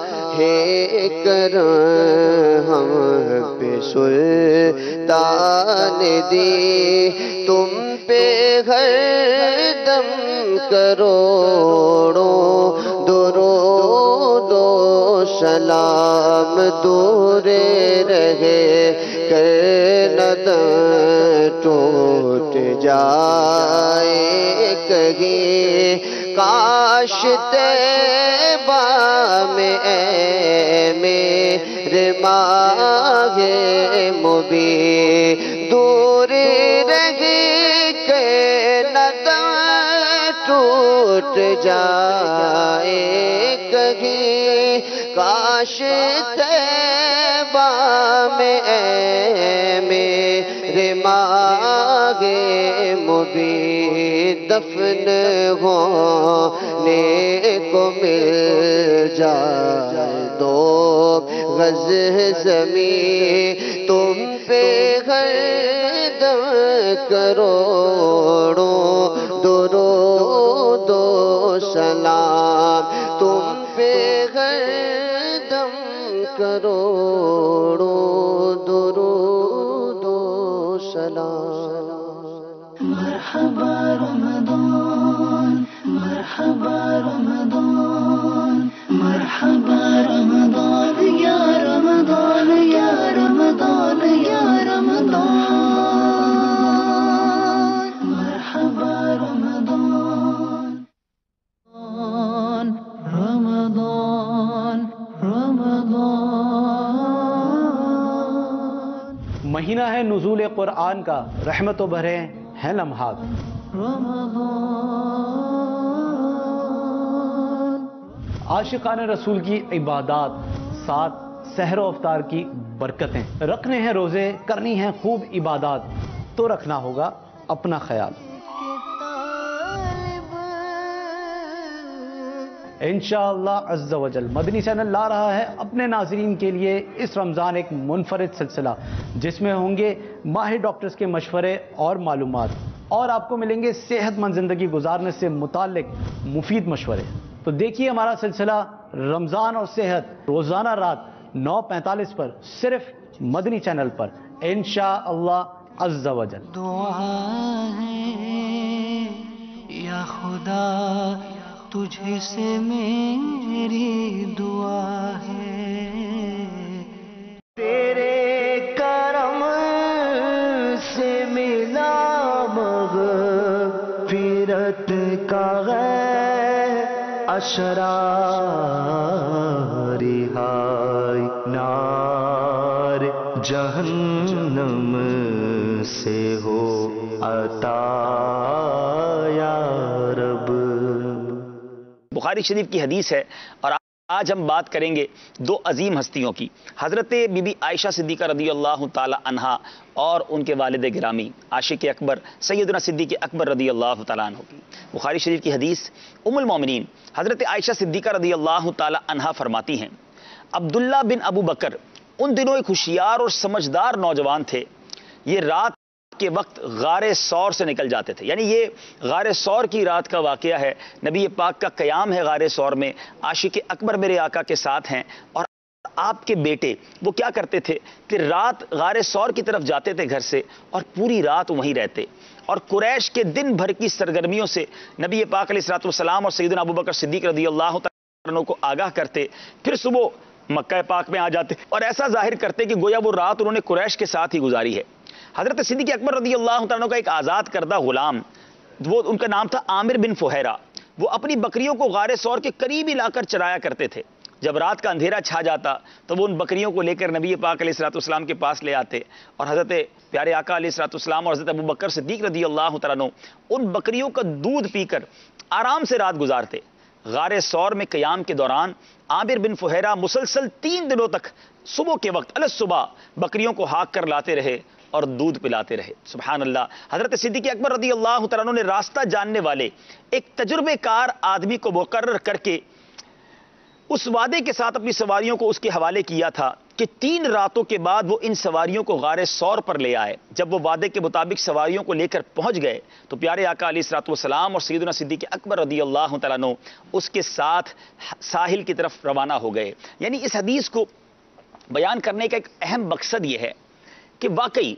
کرم ہم پہ سلطان دی، تم پہ ہر دم کروڑوں درود و سلام دور رہے کر ندم ٹوٹ جائے کہیں، کاش طیبہ میں اے میرے ماہ مبین دور رہے کہ ندم ٹوٹ جائے کہیں، کاش طیبہ میں اے میرے ماہ مبین دفن ہونے کو مل جائے دو غز زمین، تم پہ ہر دم کروڑوں درود و سلام، تم پہ ہر دم کروڑوں درود و سلام. مرحبا رمضان مرحبا رمضان مرحبا رمضان یا رمضان یا رمضان یا رمضان مرحبا رمضان رمضان رمضان. مہینہ ہے نزول قرآن کا، رحمت و بھرے ہیں لمحات. عاشقان رسول کی عبادات 7 سحر و افطار کی برکتیں. رکھنے ہیں روزے، کرنی ہیں خوب عبادات، تو رکھنا ہوگا اپنا خیال. انشاءاللہ عز و جل مدنی چینل لا رہا ہے اپنے ناظرین کے لیے اس رمضان ایک منفرد سلسلہ، جس میں ہوں گے ماہر ڈاکٹرز کے مشورے اور معلومات، اور آپ کو ملیں گے صحت مند زندگی گزارنے سے متعلق مفید مشورے. تو دیکھیے ہمارا سلسلہ رمضان اور صحت روزانہ رات 9:45 پر صرف مدنی چینل پر انشاءاللہ عز و جل. دعا ہے یا خدا تجھ سے میری دعا ہے، تیرے کرم سے ملا مغفرت کا اشرا، رہائی نار جہنم سے ہو عطا یا رب. بخاری شریف کی حدیث ہے، اور آج ہم بات کریں گے دو عظیم ہستیوں کی، حضرت بی بی عائشہ صدیقہ رضی اللہ تعالی عنہا اور ان کے والد گرامی عاشق اکبر سیدنا صدیق اکبر رضی اللہ تعالیٰ عنہ کی. بخاری شریف کی حدیث، ام المومنین حضرت عائشہ صدیقہ رضی اللہ تعالی عنہا فرماتی ہیں، عبداللہ بن ابو بکر ان دنوں ایک ہوشیار اور سمجھدار نوجوان تھے. یہ رات کے وقت غار سور سے نکل جاتے تھے، یعنی یہ غار سور کی رات کا واقعہ ہے. نبی پاک کا قیام ہے غار سور میں، عاشق اکبر میرے آقا کے ساتھ ہیں، اور آپ کے بیٹے وہ کیا کرتے تھے کہ رات غار سور کی طرف جاتے تھے گھر سے، اور پوری رات وہیں رہتے، اور قریش کے دن بھر کی سرگرمیوں سے نبی پاک علیہ الصلوۃ والسلام اور سیدنا ابوبکر صدیق رضی اللہ تعالیٰ عنہ کو آگاہ کرتے. پھر صبح مکہ پاک میں آ جاتے اور ایسا ظاہر کرتے کہ گویا وہ رات انہوں نے قریش کے ساتھ ہی گزاری ہے. حضرت صدیق اکبر رضی اللہ تعالیٰ عنہ کا ایک آزاد کردہ غلام، وہ ان کا نام تھا عامر بن فہیرہ، وہ اپنی بکریوں کو غار سور کے قریب ہی لا کر چرایا کرتے تھے. جب رات کا اندھیرا چھا جاتا تو وہ ان بکریوں کو لے کر نبی پاک علیہ الصلوۃ والسلام کے پاس لے آتے، اور حضرت پیارے آقا علیہ الصلوۃ والسلام اور حضرت ابوبکر صدیق رضی اللہ تعالیٰ عنہ ان بکریوں کا دودھ پی کر آرام سے رات گزارتے. غار سور میں قیام کے دوران عامر بن فہیرہ مسلسل 3 دنوں تک صبح کے وقت صبح بکریوں کو ہاک کر لاتے رہے اور دودھ پلاتے رہے. سبحان اللہ. حضرت صدیق اکبر رضی اللہ تعالیٰ عنہ نے راستہ جاننے والے ایک تجربے کار آدمی کو مقرر کر کے اس وعدے کے ساتھ اپنی سواریوں کو اس کے حوالے کیا تھا کہ 3 راتوں کے بعد وہ ان سواریوں کو غار سور پر لے آئے. جب وہ وعدے کے مطابق سواریوں کو لے کر پہنچ گئے تو پیارے آقا علیہ الصلوۃ والسلام اور سیدنا صدیق اکبر رضی اللہ تعالیٰ عنہ اس کے ساتھ ساحل کی طرف روانہ ہو گئے. یعنی اس حدیث کو بیان کرنے کا ایک اہم مقصد یہ ہے کہ واقعی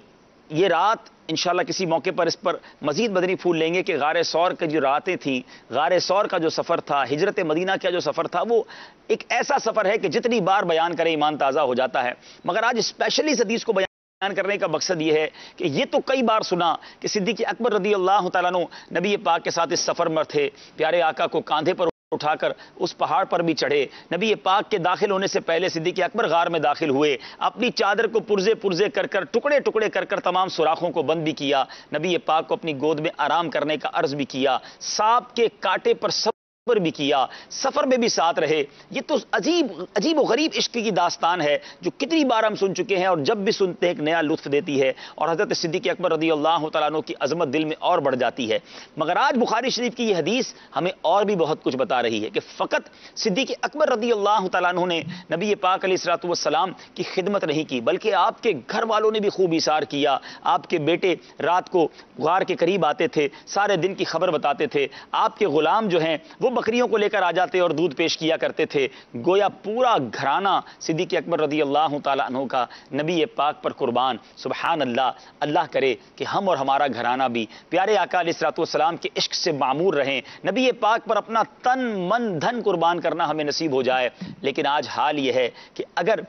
یہ رات انشاءاللہ کسی موقع پر اس پر مزید مدنی پھول لیں گے کہ غار سور کی جو راتیں تھیں، غار سور کا جو سفر تھا، ہجرت مدینہ کا جو سفر تھا، وہ ایک ایسا سفر ہے کہ جتنی بار بیان کریں ایمان تازہ ہو جاتا ہے. مگر آج اسپیشلی اس حدیث کو بیان کرنے کا مقصد یہ ہے کہ یہ تو کئی بار سنا کہ صدیق اکبر رضی اللہ تعالیٰ عنہ نبی پاک کے ساتھ اس سفر میں تھے، پیارے آقا کو کاندھے پر اٹھا کر اس پہاڑ پر بھی چڑھے. نبی پاک کے داخل ہونے سے پہلے صدیق اکبر غار میں داخل ہوئے، اپنی چادر کو پرزے کر کر ٹکڑے ٹکڑے کر کر تمام سوراخوں کو بند بھی کیا. نبی پاک کو اپنی گود میں آرام کرنے کا عرض بھی کیا، سانپ کے کانٹے پر صبر بھی کیا، سفر میں بھی ساتھ رہے. یہ تو عجیب و غریب عشق کی داستان ہے جو کتنی بار ہم سن چکے ہیں، اور جب بھی سنتے ہیں ایک نیا لطف دیتی ہے، اور حضرت صدیق اکبر رضی اللہ تعالیٰ عنہ کی عظمت دل میں اور بڑھ جاتی ہے. مگر آج بخاری شریف کی یہ حدیث ہمیں اور بھی بہت کچھ بتا رہی ہے کہ فقط صدیق اکبر رضی اللہ تعالیٰ عنہ نے نبی پاک علیہ الصلوۃ والسلام کی خدمت نہیں کی، بلکہ آپ کے گھر والوں نے بھی خوب ایثار کیا. آپ کے بیٹے رات کو غار کے قریب آتے تھے، سارے دن کی خبر بتاتے تھے. آپ کے غلام جو ہیں وہ بکریوں کو لے کر آ جاتے اور دودھ پیش کیا کرتے تھے. گویا پورا گھرانہ صدیق اکبر رضی اللہ تعالیٰ عنہ کا نبی پاک پر قربان. سبحان اللہ. اللہ کرے کہ ہم اور ہمارا گھرانہ بھی پیارے آقا علیہ الصلوۃ والسلام کے عشق سے معمور رہیں، نبی پاک پر اپنا تن من دھن قربان کرنا ہمیں نصیب ہو جائے. لیکن آج حال یہ ہے کہ اگر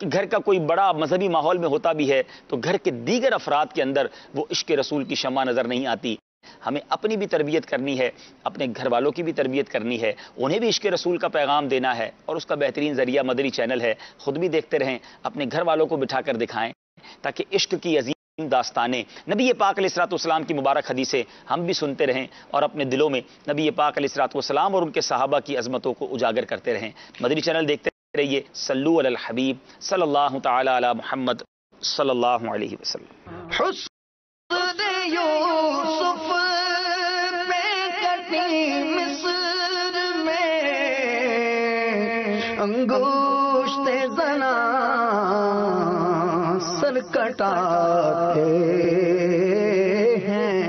گھر کا کوئی بڑا مذہبی ماحول میں ہوتا بھی ہے تو گھر کے دیگر افراد کے اندر وہ عشق رسول کی شمع نظر نہیں آتی. ہمیں اپنی بھی تربیت کرنی ہے، اپنے گھر والوں کی بھی تربیت کرنی ہے، انہیں بھی عشق رسول کا پیغام دینا ہے، اور اس کا بہترین ذریعہ مدنی چینل ہے. خود بھی دیکھتے رہیں، اپنے گھر والوں کو بٹھا کر دکھائیں تاکہ عشق کی عظیم داستانیں، نبی پاک علیہ الصلوۃ والسلام کی مبارک حدیثیں ہم بھی سنتے رہیں اور اپنے دلوں میں نبی پاک علیہ الصلوۃ والسلام اور ان کے صحابہ کی عظمتوں کو اجاگر کرتے رہیں. مدنی چینل دیکھتے رہیے. صلو علی الحبیب صلی اللہ تعالی علی محمد صلی اللہ علیہ وسلم. حسن یوسف پہ کٹی مصر میں انگوشت زنا سر کٹاتے ہیں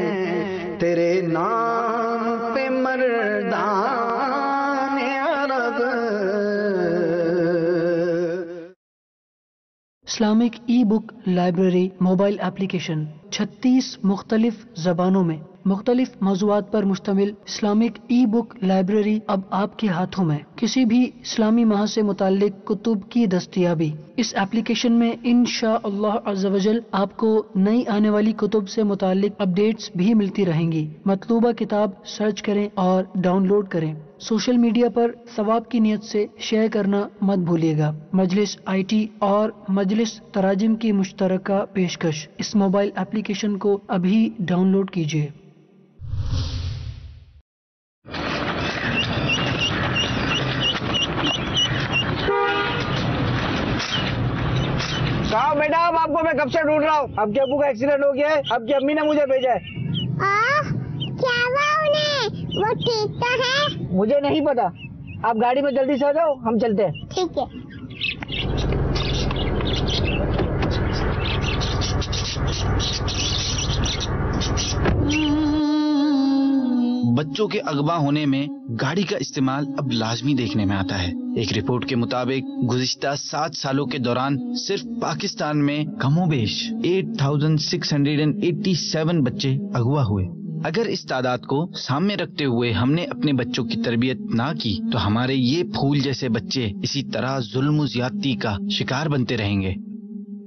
تیرے نام پہ مردان عرب. اسلامک ای بک لائبریری موبائل ایپلیکیشن 36 مختلف زبانوں میں مختلف موضوعات پر مشتمل اسلامک ای بک لائبریری اب آپ کے ہاتھوں میں. کسی بھی اسلامی ماہ سے متعلق کتب کی دستیابی. اس ایپلیکیشن میں انشاءاللہ عز و جل آپ کو نئی آنے والی کتب سے متعلق اپڈیٹس بھی ملتی رہیں گی. مطلوبہ کتاب سرچ کریں اور ڈاؤن لوڈ کریں. سوشل میڈیا پر ثواب کی نیت سے شیئر کرنا مت بھولیے گا. مجلس آئی ٹی اور مجلس تراجم کی مشترکہ پیشکش. اس موبائل ایپلیکیشن کو ابھی ڈاؤن لوڈ کیجیے. کہا میڈم آپ کو میں کب سے ڈھونڈ رہا ہوں. اب کے ابو کا ایکسیڈنٹ ہو گیا ہے, اب کی امی نے مجھے بھیجا ہے. کیا ہوا انہیں؟ وہ ٹھیک تو ہے؟ مجھے نہیں پتا. آپ گاڑی میں جلدی سے آ جاؤ, ہم چلتے ہیں. ٹھیک ہے. بچوں کے اغوا ہونے میں گاڑی کا استعمال اب لازمی دیکھنے میں آتا ہے. ایک رپورٹ کے مطابق گزشتہ 7 سالوں کے دوران صرف پاکستان میں کم و بیش 8687 بچے اغوا ہوئے. اگر اس تعداد کو سامنے رکھتے ہوئے ہم نے اپنے بچوں کی تربیت نہ کی تو ہمارے یہ پھول جیسے بچے اسی طرح ظلم و زیادتی کا شکار بنتے رہیں گے.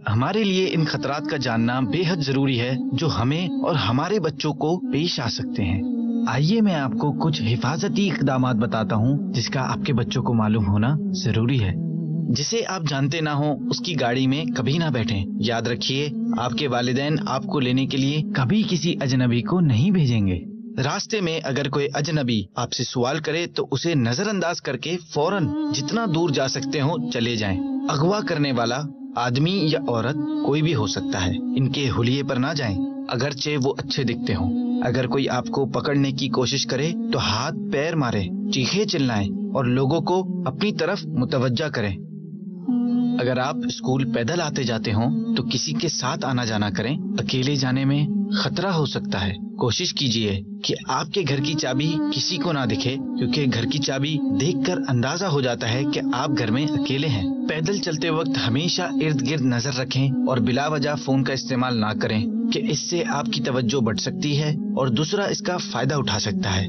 ہمارے لیے ان خطرات کا جاننا بے حد ضروری ہے جو ہمیں اور ہمارے بچوں کو پیش آ سکتے ہیں. آئیے میں آپ کو کچھ حفاظتی اقدامات بتاتا ہوں جس کا آپ کے بچوں کو معلوم ہونا ضروری ہے. جسے آپ جانتے نہ ہو اس کی گاڑی میں کبھی نہ بیٹھیں. یاد رکھیے آپ کے والدین آپ کو لینے کے لیے کبھی کسی اجنبی کو نہیں بھیجیں گے. راستے میں اگر کوئی اجنبی آپ سے سوال کرے تو اسے نظر انداز کر کے فوراً جتنا دور جا سکتے ہو چلے جائیں. اغوا کرنے والا آدمی یا عورت کوئی بھی ہو سکتا ہے. ان کے حلیے پر نہ جائیں اگرچہ وہ اچھے دکھتے ہوں. اگر کوئی آپ کو پکڑنے کی کوشش کرے تو ہاتھ پیر مارے, چیخے چلائیں اور لوگوں کو اپنی طرف متوجہ کریں. اگر آپ اسکول پیدل آتے جاتے ہوں تو کسی کے ساتھ آنا جانا کریں. اکیلے جانے میں خطرہ ہو سکتا ہے. کوشش کیجئے کہ آپ کے گھر کی چابی کسی کو نہ دکھے کیونکہ گھر کی چابی دیکھ کر اندازہ ہو جاتا ہے کہ آپ گھر میں اکیلے ہیں. پیدل چلتے وقت ہمیشہ ارد گرد نظر رکھیں اور بلا وجہ فون کا استعمال نہ کریں کہ اس سے آپ کی توجہ بڑھ سکتی ہے اور دوسرا اس کا فائدہ اٹھا سکتا ہے.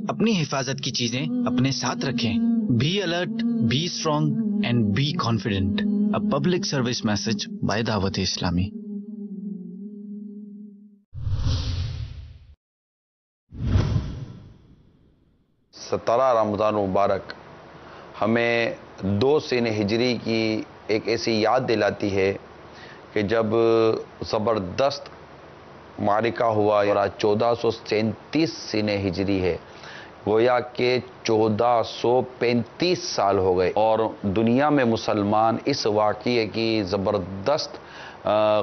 اپنی حفاظت کی چیزیں اپنے ساتھ رکھیں. Be alert, be strong and be confident. A public service message by Dawat Islami. ستارہ رمضان مبارک ہمیں 2 سین ہجری کی ایک ایسی یاد دلاتی ہے کہ جب زبردست معرکہ ہوا اور آج 1437 سین ہجری ہے. گویا کہ 1435 سال ہو گئے اور دنیا میں مسلمان اس واقعے کی زبردست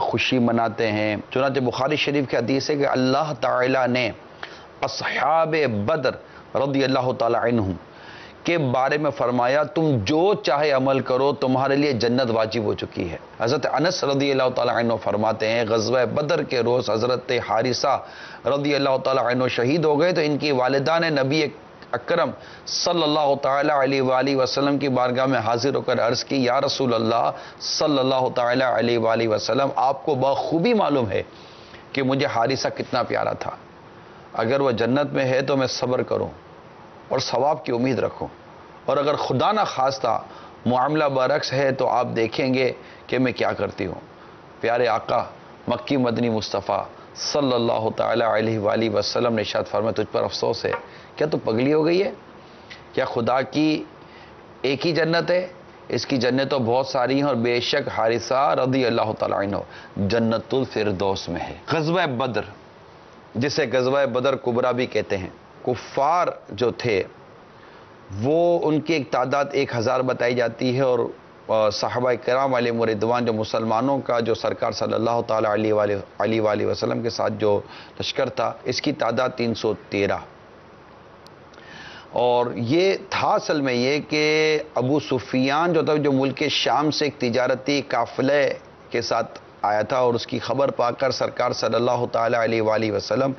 خوشی مناتے ہیں. چنانچہ بخاری شریف کی حدیث ہے کہ اللہ تعالیٰ نے اصحاب بدر رضی اللہ تعالیٰ عنہ کے بارے میں فرمایا تم جو چاہے عمل کرو تمہارے لیے جنت واجب ہو چکی ہے. حضرت انس رضی اللہ تعالیٰ عنہ فرماتے ہیں غزوہ بدر کے روز حضرت حارثہ رضی اللہ تعالیٰ عنہ شہید ہو گئے تو ان کی والدہ نے نبی اکرم صلی اللہ تعالیٰ علیہ وآلہ وسلم کی بارگاہ میں حاضر ہو کر عرض کی یا رسول اللہ صلی اللہ تعالیٰ علیہ وآلہ وسلم آپ کو بخوبی معلوم ہے کہ مجھے حارثہ کتنا پیارا تھا. اگر وہ جنت میں ہے تو میں صبر کروں اور ثواب کی امید رکھوں اور اگر خدا نہ خواستہ معاملہ برعکس ہے تو آپ دیکھیں گے کہ میں کیا کرتی ہوں. پیارے آقا مکی مدنی مصطفیٰ صلی اللہ تعالیٰ علیہ وآلہ وسلم نے ارشاد فرمایا تجھ پر افسوس ہے, کیا تو پگلی ہو گئی ہے؟ کیا خدا کی ایک ہی جنت ہے؟ اس کی جنتیں بہت ساری ہیں اور بے شک حارثہ رضی اللہ تعالیٰ عنہ جنت الفردوس میں ہے. غزوہ بدر جسے غزوہ بدر کبریٰ بھی کہتے ہیں, کفار جو تھے وہ ان کی ایک تعداد 1000 بتائی جاتی ہے، اور صحابہ کرام علیہم رضوان جو مسلمانوں کا جو سرکار صلی اللہ تعالیٰ علیہ وآلہ وسلم کے ساتھ جو لشکر تھا، اس کی تعداد 313. اور یہ تھا اصل میں یہ کہ ابو سفیان جو تھا، جو ملک شام سے ایک تجارتی قافلے کے ساتھ آیا تھا، اور اس کی خبر پا کر سرکار صلی اللہ تعالیٰ علیہ وآلہ وسلم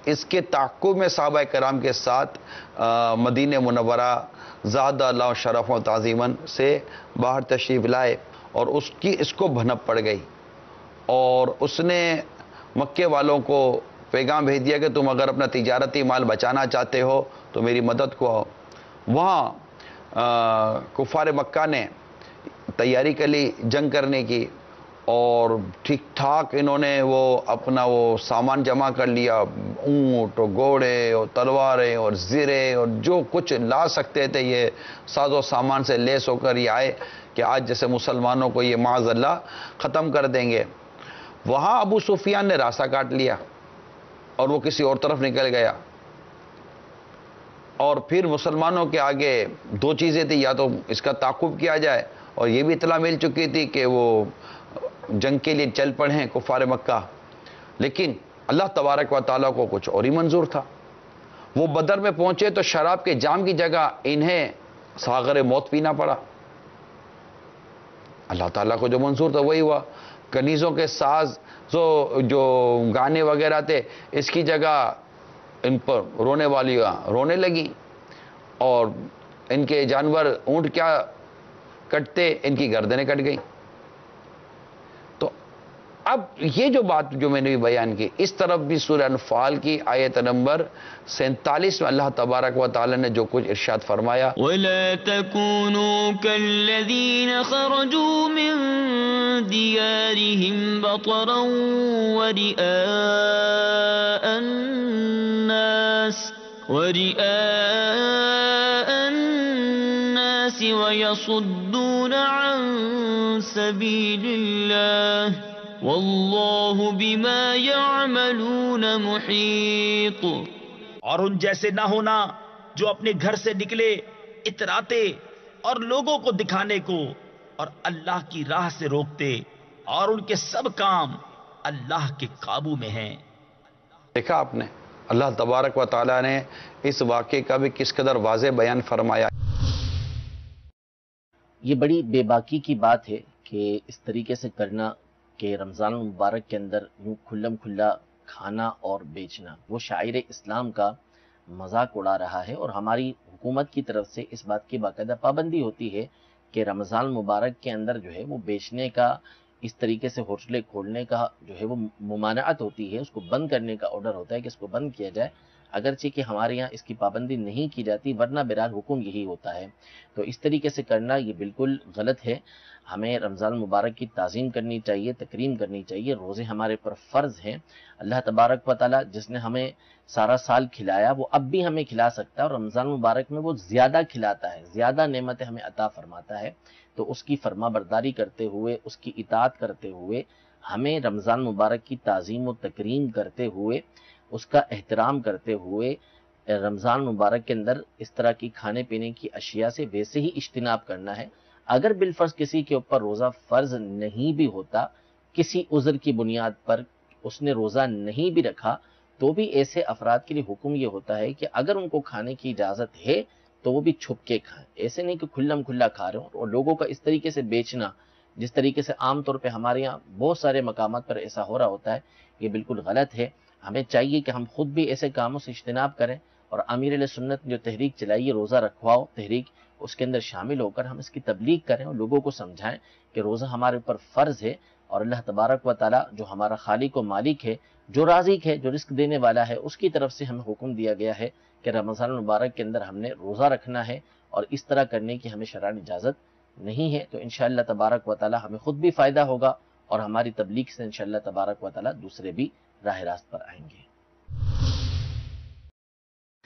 اس کے تعاقب میں صحابہ کرام کے ساتھ مدینہ منورہ زاد اللہ شرف و تعظیماً سے باہر تشریف لائے، اور اس کو بھنپ پڑ گئی، اور اس نے مکے والوں کو پیغام بھیج دیا کہ تم اگر اپنا تجارتی مال بچانا چاہتے ہو تو میری مدد کو آؤ. وہاں کفار مکہ نے تیاری کر لی جنگ کرنے کی، اور ٹھیک ٹھاک انہوں نے وہ اپنا وہ سامان جمع کر لیا، اونٹ اور گھوڑے اور تلواریں اور زرے اور جو کچھ لا سکتے تھے، یہ ساز و سامان سے لیس ہو کر یہ آئے کہ آج جیسے مسلمانوں کو یہ معاذ اللہ ختم کر دیں گے. وہاں ابو سفیان نے راستہ کاٹ لیا اور وہ کسی اور طرف نکل گیا، اور پھر مسلمانوں کے آگے 2 چیزیں تھیں، یا تو اس کا تعاقب کیا جائے، اور یہ بھی اطلاع مل چکی تھی کہ وہ جنگ کے لیے چل پڑے ہیں کفار مکہ. لیکن اللہ تبارک و تعالیٰ کو کچھ اور ہی منظور تھا. وہ بدر میں پہنچے تو شراب کے جام کی جگہ انہیں ساغر موت پینا پڑا. اللہ تعالیٰ کو جو منظور تھا وہی ہوا. کنیزوں کے ساز جو گانے وغیرہ تھے، اس کی جگہ ان پر رونے والی رونے لگی، اور ان کے جانور اونٹ کیا کٹتے، ان کی گردنیں کٹ گئیں. تو اب یہ جو بات جو میں نے بھی بیان کی، اس طرف بھی سورہ انفال کی آیت نمبر 47 میں اللہ تبارک و تعالی نے جو کچھ ارشاد فرمایا، وَلَا تَكُونُوا كَالَّذِينَ خَرَجُوا مِن دِيَارِهِمْ بَطَرًا وَرِئَاءَ النَّاسِ وَيَصُدُّونَ عَن سَبِيلِ اللَّهِ وَاللَّهُ بِمَا يَعْمَلُونَ مُحِيطٌ. اور ان جیسے نہ ہونا جو اپنے گھر سے نکلے اتراتے اور لوگوں کو دکھانے کو اور اللہ کی راہ سے روکتے، اور ان کے سب کام اللہ کے قابو میں ہیں. دیکھا آپ نے اللہ تبارک و تعالیٰ نے اس واقعے کا بھی کس قدر واضح بیان فرمایا. یہ بڑی بے باکی کی بات ہے کہ اس طریقے سے کرنا کہ رمضان المبارک کے اندر یوں کھلم کھلا کھانا اور بیچنا، وہ شاعر اسلام کا مذاق اڑا رہا ہے. اور ہماری حکومت کی طرف سے اس بات کی باقاعدہ پابندی ہوتی ہے کہ رمضان المبارک کے اندر جو ہے وہ بیچنے کا، اس طریقے سے ہوٹلیں کھولنے کا جو ہے وہ ممانعت ہوتی ہے، اس کو بند کرنے کا آرڈر ہوتا ہے کہ اس کو بند کیا جائے، اگرچہ کہ ہمارے یہاں اس کی پابندی نہیں کی جاتی، ورنہ بہرحال حکم یہی ہوتا ہے. تو اس طریقے سے کرنا یہ بالکل غلط ہے. ہمیں رمضان المبارک کی تعظیم کرنی چاہیے، تکریم کرنی چاہیے. روزے ہمارے پر فرض ہیں. اللہ تبارک و تعالیٰ جس نے ہمیں سارا سال کھلایا وہ اب بھی ہمیں کھلا سکتا ہے، اور رمضان المبارک میں وہ زیادہ کھلاتا ہے، زیادہ نعمتیں ہمیں عطا فرماتا ہے. تو اس کی فرما برداری کرتے ہوئے، اس کی اطاعت کرتے ہوئے، ہمیں رمضان مبارک کی تعظیم و تکریم کرتے ہوئے، اس کا احترام کرتے ہوئے رمضان مبارک کے اندر اس طرح کی کھانے پینے کی اشیاء سے ویسے ہی اجتناب کرنا ہے. اگر بالفرض کسی کے اوپر روزہ فرض نہیں بھی ہوتا، کسی عذر کی بنیاد پر اس نے روزہ نہیں بھی رکھا، تو بھی ایسے افراد کے لیے حکم یہ ہوتا ہے کہ اگر ان کو کھانے کی اجازت ہے تو وہ بھی چھپ کے کھائیں. ایسے نہیں کہ کھلم کھلا کھا رہے ہوں. اور لوگوں کا اس طریقے سے بیچنا، جس طریقے سے عام طور پہ ہمارے یہاں بہت سارے مقامات پر ایسا ہو رہا ہوتا ہے، یہ بالکل غلط ہے. ہمیں چاہیے کہ ہم خود بھی ایسے کاموں سے اجتناب کریں، اور امیر علیہ سنت نے جو تحریک چلائی ہے روزہ رکھواؤ تحریک، اس کے اندر شامل ہو کر ہم اس کی تبلیغ کریں اور لوگوں کو سمجھائیں کہ روزہ ہمارے اوپر فرض ہے، اور اللہ تبارک و تعالیٰ جو ہمارا خالق و مالک ہے، جو رازق ہے، جو رزق دینے والا ہے، اس کی طرف سے ہمیں حکم دیا گیا ہے کہ رمضان المبارک کے اندر ہم نے روزہ رکھنا ہے، اور اس طرح کرنے کی ہمیں شرعاً اجازت نہیں ہے. تو انشاءاللہ تبارک و تعالیٰ ہمیں خود بھی فائدہ ہوگا، اور ہماری تبلیغ سے انشاءاللہ تبارک و تعالیٰ دوسرے بھی راہ راست پر آئیں گے.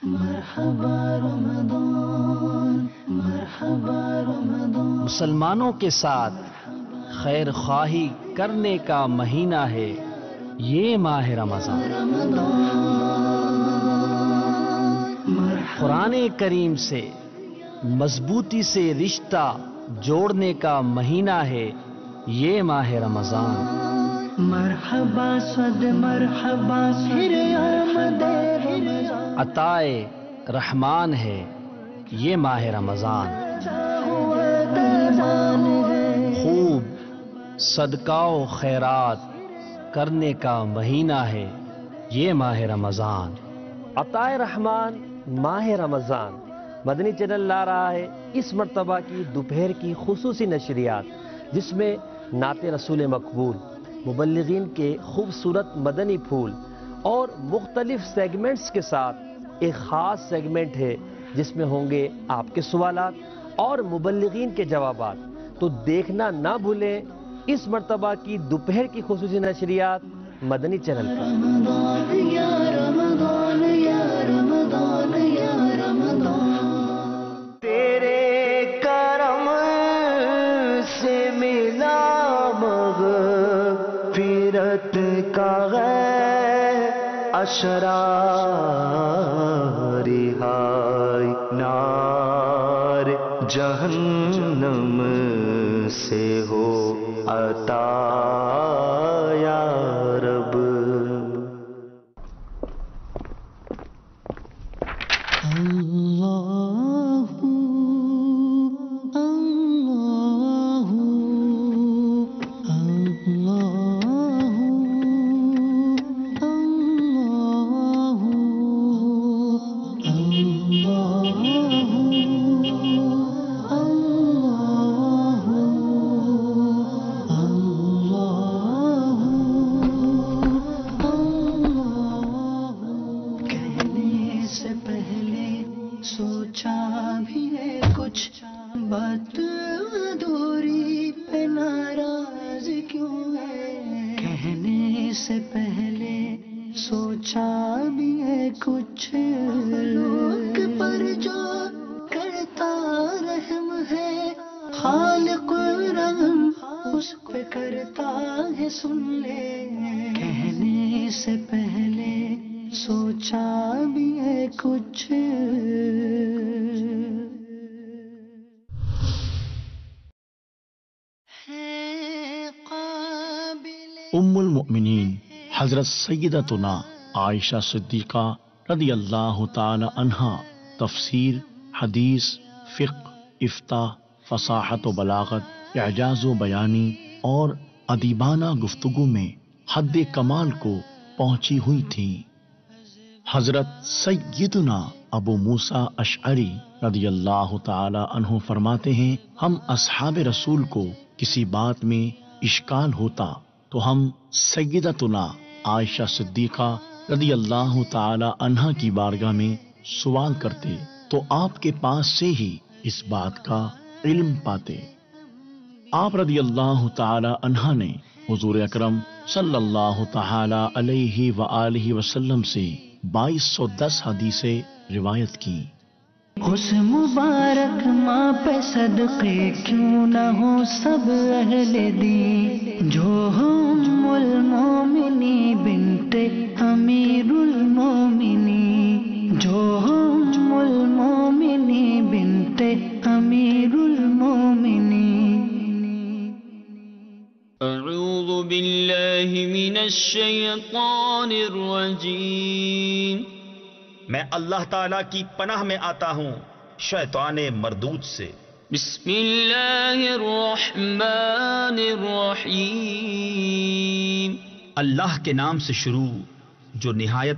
مرحبا رمضان، مرحبا رمضان. مسلمانوں کے ساتھ خیر خواہی کرنے کا مہینہ ہے یہ ماہ رمضان. قرآن کریم سے مضبوطی سے رشتہ جوڑنے کا مہینہ ہے یہ ماہ رمضان. مرحبا صد مرحبا پھر آمد رمضان. عطائے رحمان ہے یہ ماہ رمضان. خوب صدقہ و خیرات کرنے کا مہینہ ہے یہ ماہ رمضان. عطائے رحمان ماہ رمضان مدنی چینل لا رہا ہے اس مرتبہ کی دوپہر کی خصوصی نشریات، جس میں نعت رسول مقبول، مبلغین کے خوبصورت مدنی پھول اور مختلف سیگمنٹس کے ساتھ ایک خاص سیگمنٹ ہے جس میں ہوں گے آپ کے سوالات اور مبلغین کے جوابات. تو دیکھنا نہ بھولیں اس مرتبہ کی دوپہر کی خصوصی نشریات مدنی چینل پر. یا رمضان یا رمضان یا رمضان. تیرے کرم سے ملا مغفرت کا اشرار ہائے نار جہنم سے ہو عطا یا رب. ام المؤمنین حضرت سیدتنا عائشہ صدیقہ رضی اللہ تعالی عنہا تفسیر، حدیث، فقہ، افتاء، فصاحت و بلاغت، اعجاز و بیانی اور ادیبانہ گفتگو میں حد کمال کو پہنچی ہوئی تھیں. حضرت سیدنا ابو موسیٰ اشعری رضی اللہ تعالی عنہ فرماتے ہیں، ہم اصحاب رسول کو کسی بات میں اشکال ہوتا تو ہم سیدتنا عائشہ صدیقہ رضی اللہ تعالی عنہا کی بارگاہ میں سوال کرتے تو آپ کے پاس سے ہی اس بات کا علم پاتے. آپ رضی اللہ تعالی عنہا نے حضور اکرم صلی اللہ تعالی علیہ وآلہ وسلم سے 2210 حدیثیں روایت کی. اس مبارک ماں پہ صدقے کیوں نہ ہو سب اہل دین، جو ام المومنی بنت امیر المومنی، جو ام المومنی بنت امیر المومنی. اعوذ باللہ من الشیطان الرجیم. میں اللہ تعالیٰ کی پناہ میں آتا ہوں شیطان مردود سے. بسم اللہ الرحمن الرحیم. اللہ کے نام سے شروع جو نہایت